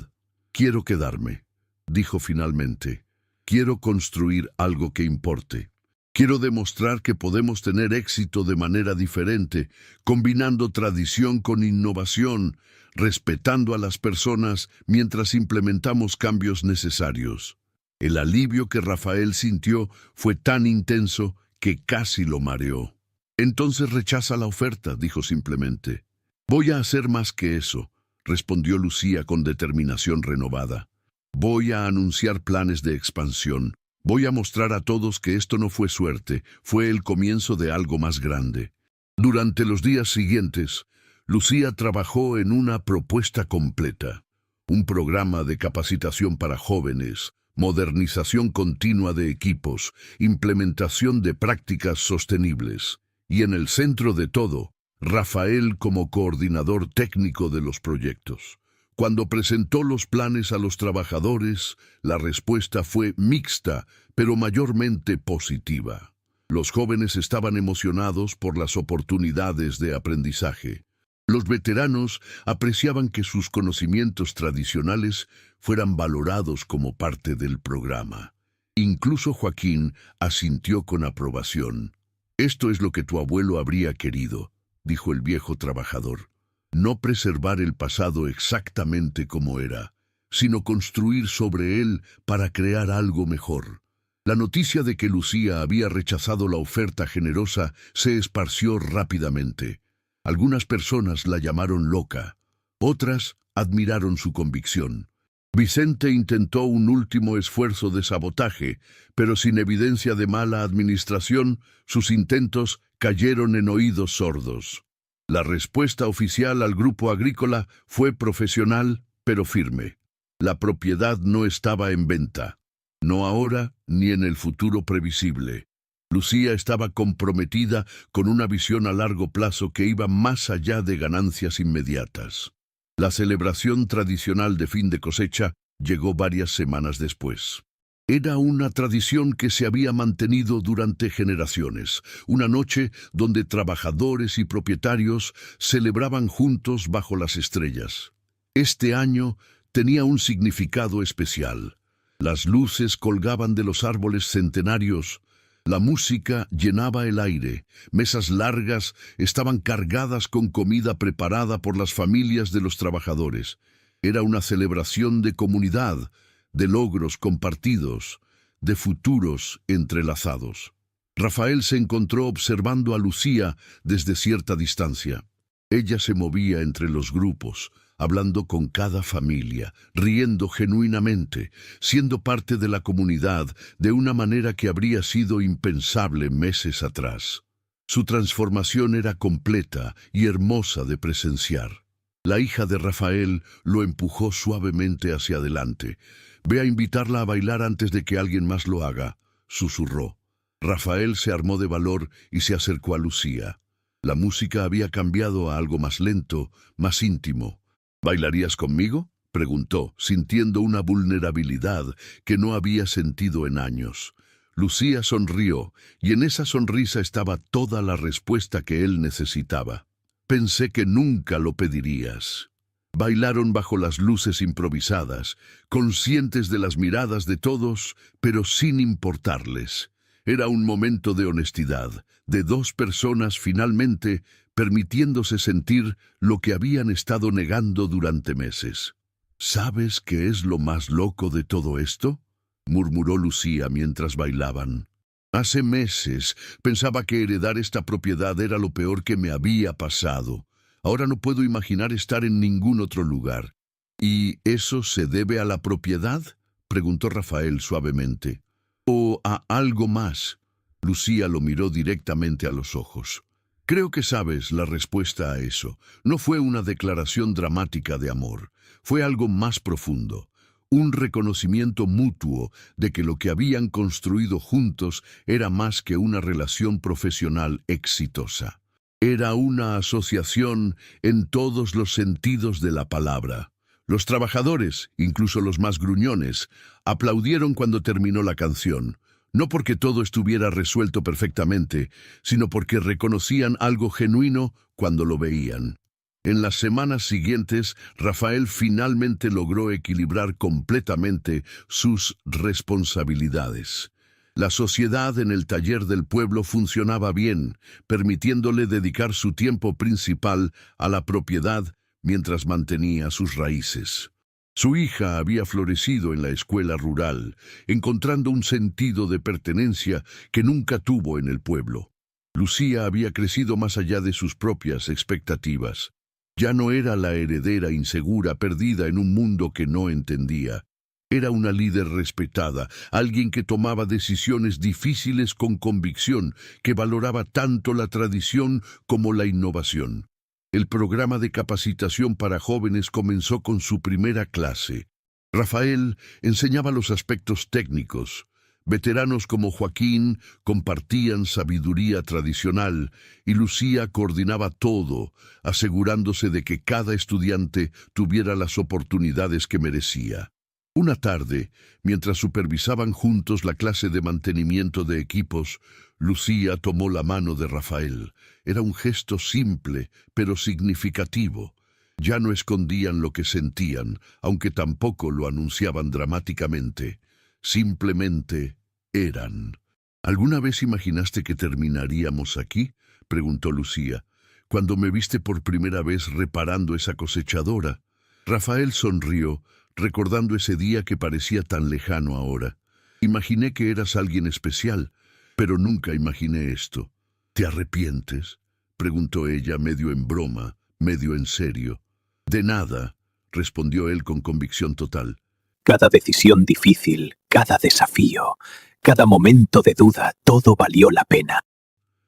Quiero quedarme, dijo finalmente. Quiero construir algo que importe. Quiero demostrar que podemos tener éxito de manera diferente, combinando tradición con innovación, respetando a las personas mientras implementamos cambios necesarios. El alivio que Rafael sintió fue tan intenso que casi lo mareó. Entonces rechaza la oferta, dijo simplemente. Voy a hacer más que eso, respondió Lucía con determinación renovada. Voy a anunciar planes de expansión. Voy a mostrar a todos que esto no fue suerte, fue el comienzo de algo más grande. Durante los días siguientes, Lucía trabajó en una propuesta completa. Un programa de capacitación para jóvenes, modernización continua de equipos, implementación de prácticas sostenibles. Y en el centro de todo, Rafael como coordinador técnico de los proyectos. Cuando presentó los planes a los trabajadores, la respuesta fue mixta, pero mayormente positiva. Los jóvenes estaban emocionados por las oportunidades de aprendizaje. Los veteranos apreciaban que sus conocimientos tradicionales fueran valorados como parte del programa. Incluso Joaquín asintió con aprobación. «Esto es lo que tu abuelo habría querido», dijo el viejo trabajador. «No preservar el pasado exactamente como era, sino construir sobre él para crear algo mejor». La noticia de que Lucía había rechazado la oferta generosa se esparció rápidamente. Algunas personas la llamaron loca, otras admiraron su convicción. Vicente intentó un último esfuerzo de sabotaje, pero sin evidencia de mala administración, sus intentos cayeron en oídos sordos. La respuesta oficial al grupo agrícola fue profesional, pero firme. La propiedad no estaba en venta, no ahora ni en el futuro previsible. Lucía estaba comprometida con una visión a largo plazo que iba más allá de ganancias inmediatas. La celebración tradicional de fin de cosecha llegó varias semanas después. Era una tradición que se había mantenido durante generaciones, una noche donde trabajadores y propietarios celebraban juntos bajo las estrellas. Este año tenía un significado especial. Las luces colgaban de los árboles centenarios, la música llenaba el aire, mesas largas estaban cargadas con comida preparada por las familias de los trabajadores. Era una celebración de comunidad, de logros compartidos, de futuros entrelazados. Rafael se encontró observando a Lucía desde cierta distancia. Ella se movía entre los grupos, hablando con cada familia, riendo genuinamente, siendo parte de la comunidad de una manera que habría sido impensable meses atrás. Su transformación era completa y hermosa de presenciar. La hija de Rafael lo empujó suavemente hacia adelante. «Ve a invitarla a bailar antes de que alguien más lo haga», susurró. Rafael se armó de valor y se acercó a Lucía. La música había cambiado a algo más lento, más íntimo. «¿Bailarías conmigo?», preguntó, sintiendo una vulnerabilidad que no había sentido en años. Lucía sonrió, y en esa sonrisa estaba toda la respuesta que él necesitaba. «Pensé que nunca lo pedirías». Bailaron bajo las luces improvisadas, conscientes de las miradas de todos, pero sin importarles. Era un momento de honestidad, de dos personas finalmente permitiéndose sentir lo que habían estado negando durante meses. «¿Sabes qué es lo más loco de todo esto?», murmuró Lucía mientras bailaban. «Hace meses pensaba que heredar esta propiedad era lo peor que me había pasado. Ahora no puedo imaginar estar en ningún otro lugar». «¿Y eso se debe a la propiedad?», preguntó Rafael suavemente. «¿O a algo más?». Lucía lo miró directamente a los ojos. «Creo que sabes la respuesta a eso. No fue una declaración dramática de amor. Fue algo más profundo. Un reconocimiento mutuo de que lo que habían construido juntos era más que una relación profesional exitosa. Era una asociación en todos los sentidos de la palabra. Los trabajadores, incluso los más gruñones, aplaudieron cuando terminó la canción, no porque todo estuviera resuelto perfectamente, sino porque reconocían algo genuino cuando lo veían. En las semanas siguientes, Rafael finalmente logró equilibrar completamente sus responsabilidades. La sociedad en el taller del pueblo funcionaba bien, permitiéndole dedicar su tiempo principal a la propiedad mientras mantenía sus raíces. Su hija había florecido en la escuela rural, encontrando un sentido de pertenencia que nunca tuvo en el pueblo. Lucía había crecido más allá de sus propias expectativas. Ya no era la heredera insegura perdida en un mundo que no entendía. Era una líder respetada, alguien que tomaba decisiones difíciles con convicción, que valoraba tanto la tradición como la innovación. El programa de capacitación para jóvenes comenzó con su primera clase. Rafael enseñaba los aspectos técnicos. Veteranos como Joaquín compartían sabiduría tradicional y Lucía coordinaba todo, asegurándose de que cada estudiante tuviera las oportunidades que merecía. Una tarde, mientras supervisaban juntos la clase de mantenimiento de equipos, Lucía tomó la mano de Rafael. Era un gesto simple, pero significativo. Ya no escondían lo que sentían, aunque tampoco lo anunciaban dramáticamente. Simplemente eran. «¿Alguna vez imaginaste que terminaríamos aquí?», preguntó Lucía. «Cuando me viste por primera vez reparando esa cosechadora». Rafael sonrió, recordando ese día que parecía tan lejano ahora. «Imaginé que eras alguien especial, pero nunca imaginé esto». «¿Te arrepientes?», preguntó ella medio en broma, medio en serio. «De nada», respondió él con convicción total. Cada decisión difícil, cada desafío, cada momento de duda, todo valió la pena.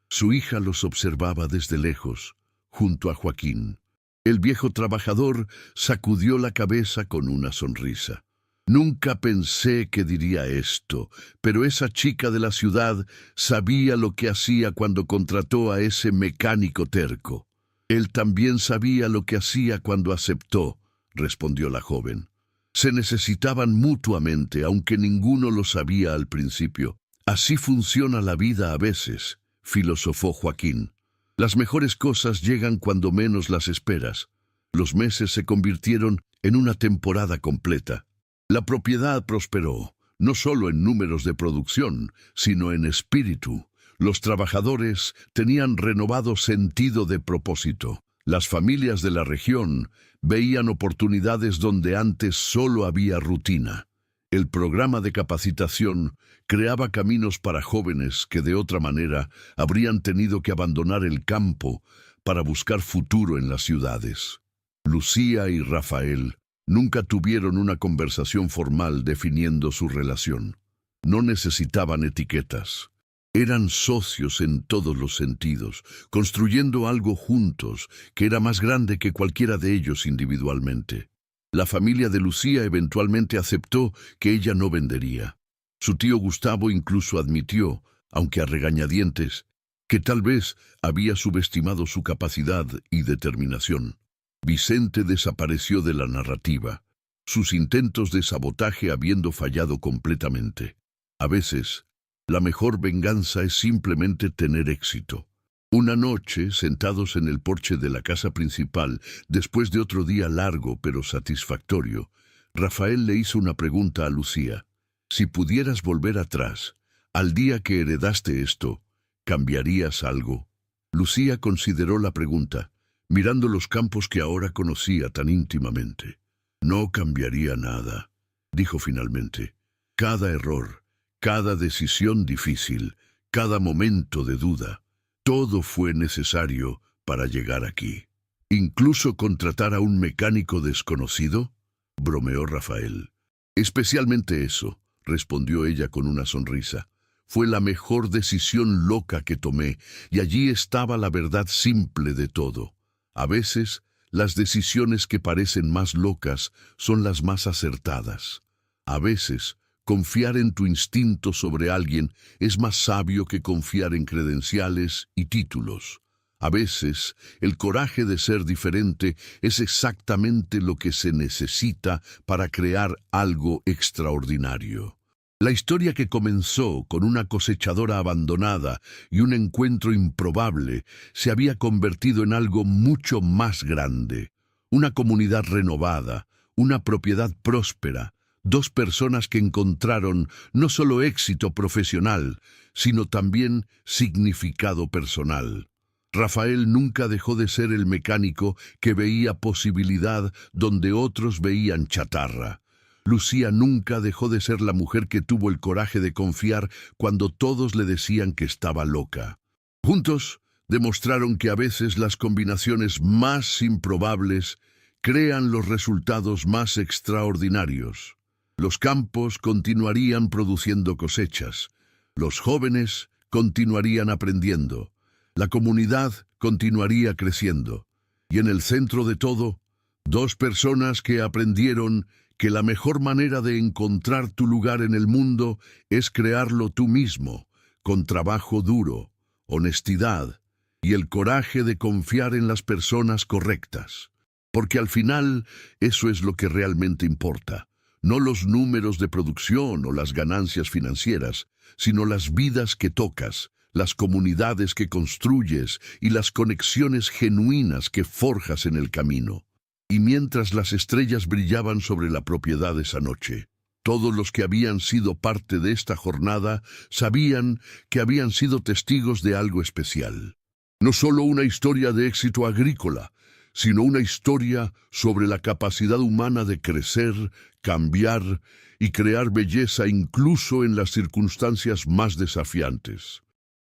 Su hija los observaba desde lejos, junto a Joaquín. El viejo trabajador sacudió la cabeza con una sonrisa. «Nunca pensé que diría esto, pero esa chica de la ciudad sabía lo que hacía cuando contrató a ese mecánico terco. Él también sabía lo que hacía cuando aceptó», respondió la joven. Se necesitaban mutuamente, aunque ninguno lo sabía al principio. Así funciona la vida a veces, filosofó Joaquín. Las mejores cosas llegan cuando menos las esperas. Los meses se convirtieron en una temporada completa. La propiedad prosperó, no solo en números de producción, sino en espíritu. Los trabajadores tenían renovado sentido de propósito. Las familias de la región veían oportunidades donde antes solo había rutina. El programa de capacitación creaba caminos para jóvenes que de otra manera habrían tenido que abandonar el campo para buscar futuro en las ciudades. Lucía y Rafael nunca tuvieron una conversación formal definiendo su relación. No necesitaban etiquetas. Eran socios en todos los sentidos, construyendo algo juntos que era más grande que cualquiera de ellos individualmente. La familia de Lucía eventualmente aceptó que ella no vendería. Su tío Gustavo incluso admitió, aunque a regañadientes, que tal vez había subestimado su capacidad y determinación. Vicente desapareció de la narrativa, sus intentos de sabotaje habiendo fallado completamente. A veces, la mejor venganza es simplemente tener éxito. Una noche, sentados en el porche de la casa principal, después de otro día largo pero satisfactorio, Rafael le hizo una pregunta a Lucía. Si pudieras volver atrás, al día que heredaste esto, ¿cambiarías algo? Lucía consideró la pregunta, mirando los campos que ahora conocía tan íntimamente. No cambiaría nada, dijo finalmente. Cada error, cada decisión difícil, cada momento de duda, todo fue necesario para llegar aquí. ¿Incluso contratar a un mecánico desconocido?, bromeó Rafael. Especialmente eso, respondió ella con una sonrisa. Fue la mejor decisión loca que tomé, y allí estaba la verdad simple de todo. A veces, las decisiones que parecen más locas son las más acertadas. A veces, confiar en tu instinto sobre alguien es más sabio que confiar en credenciales y títulos. A veces, el coraje de ser diferente es exactamente lo que se necesita para crear algo extraordinario. La historia que comenzó con una cosechadora abandonada y un encuentro improbable se había convertido en algo mucho más grande. Una comunidad renovada, una propiedad próspera, dos personas que encontraron no solo éxito profesional, sino también significado personal. Rafael nunca dejó de ser el mecánico que veía posibilidad donde otros veían chatarra. Lucía nunca dejó de ser la mujer que tuvo el coraje de confiar cuando todos le decían que estaba loca. Juntos demostraron que a veces las combinaciones más improbables crean los resultados más extraordinarios. Los campos continuarían produciendo cosechas, los jóvenes continuarían aprendiendo, la comunidad continuaría creciendo, y en el centro de todo, dos personas que aprendieron que la mejor manera de encontrar tu lugar en el mundo es crearlo tú mismo, con trabajo duro, honestidad y el coraje de confiar en las personas correctas. Porque al final eso es lo que realmente importa, no los números de producción o las ganancias financieras, sino las vidas que tocas, las comunidades que construyes y las conexiones genuinas que forjas en el camino. Y mientras las estrellas brillaban sobre la propiedad esa noche, todos los que habían sido parte de esta jornada sabían que habían sido testigos de algo especial. No solo una historia de éxito agrícola, sino una historia sobre la capacidad humana de crecer, cambiar y crear belleza incluso en las circunstancias más desafiantes.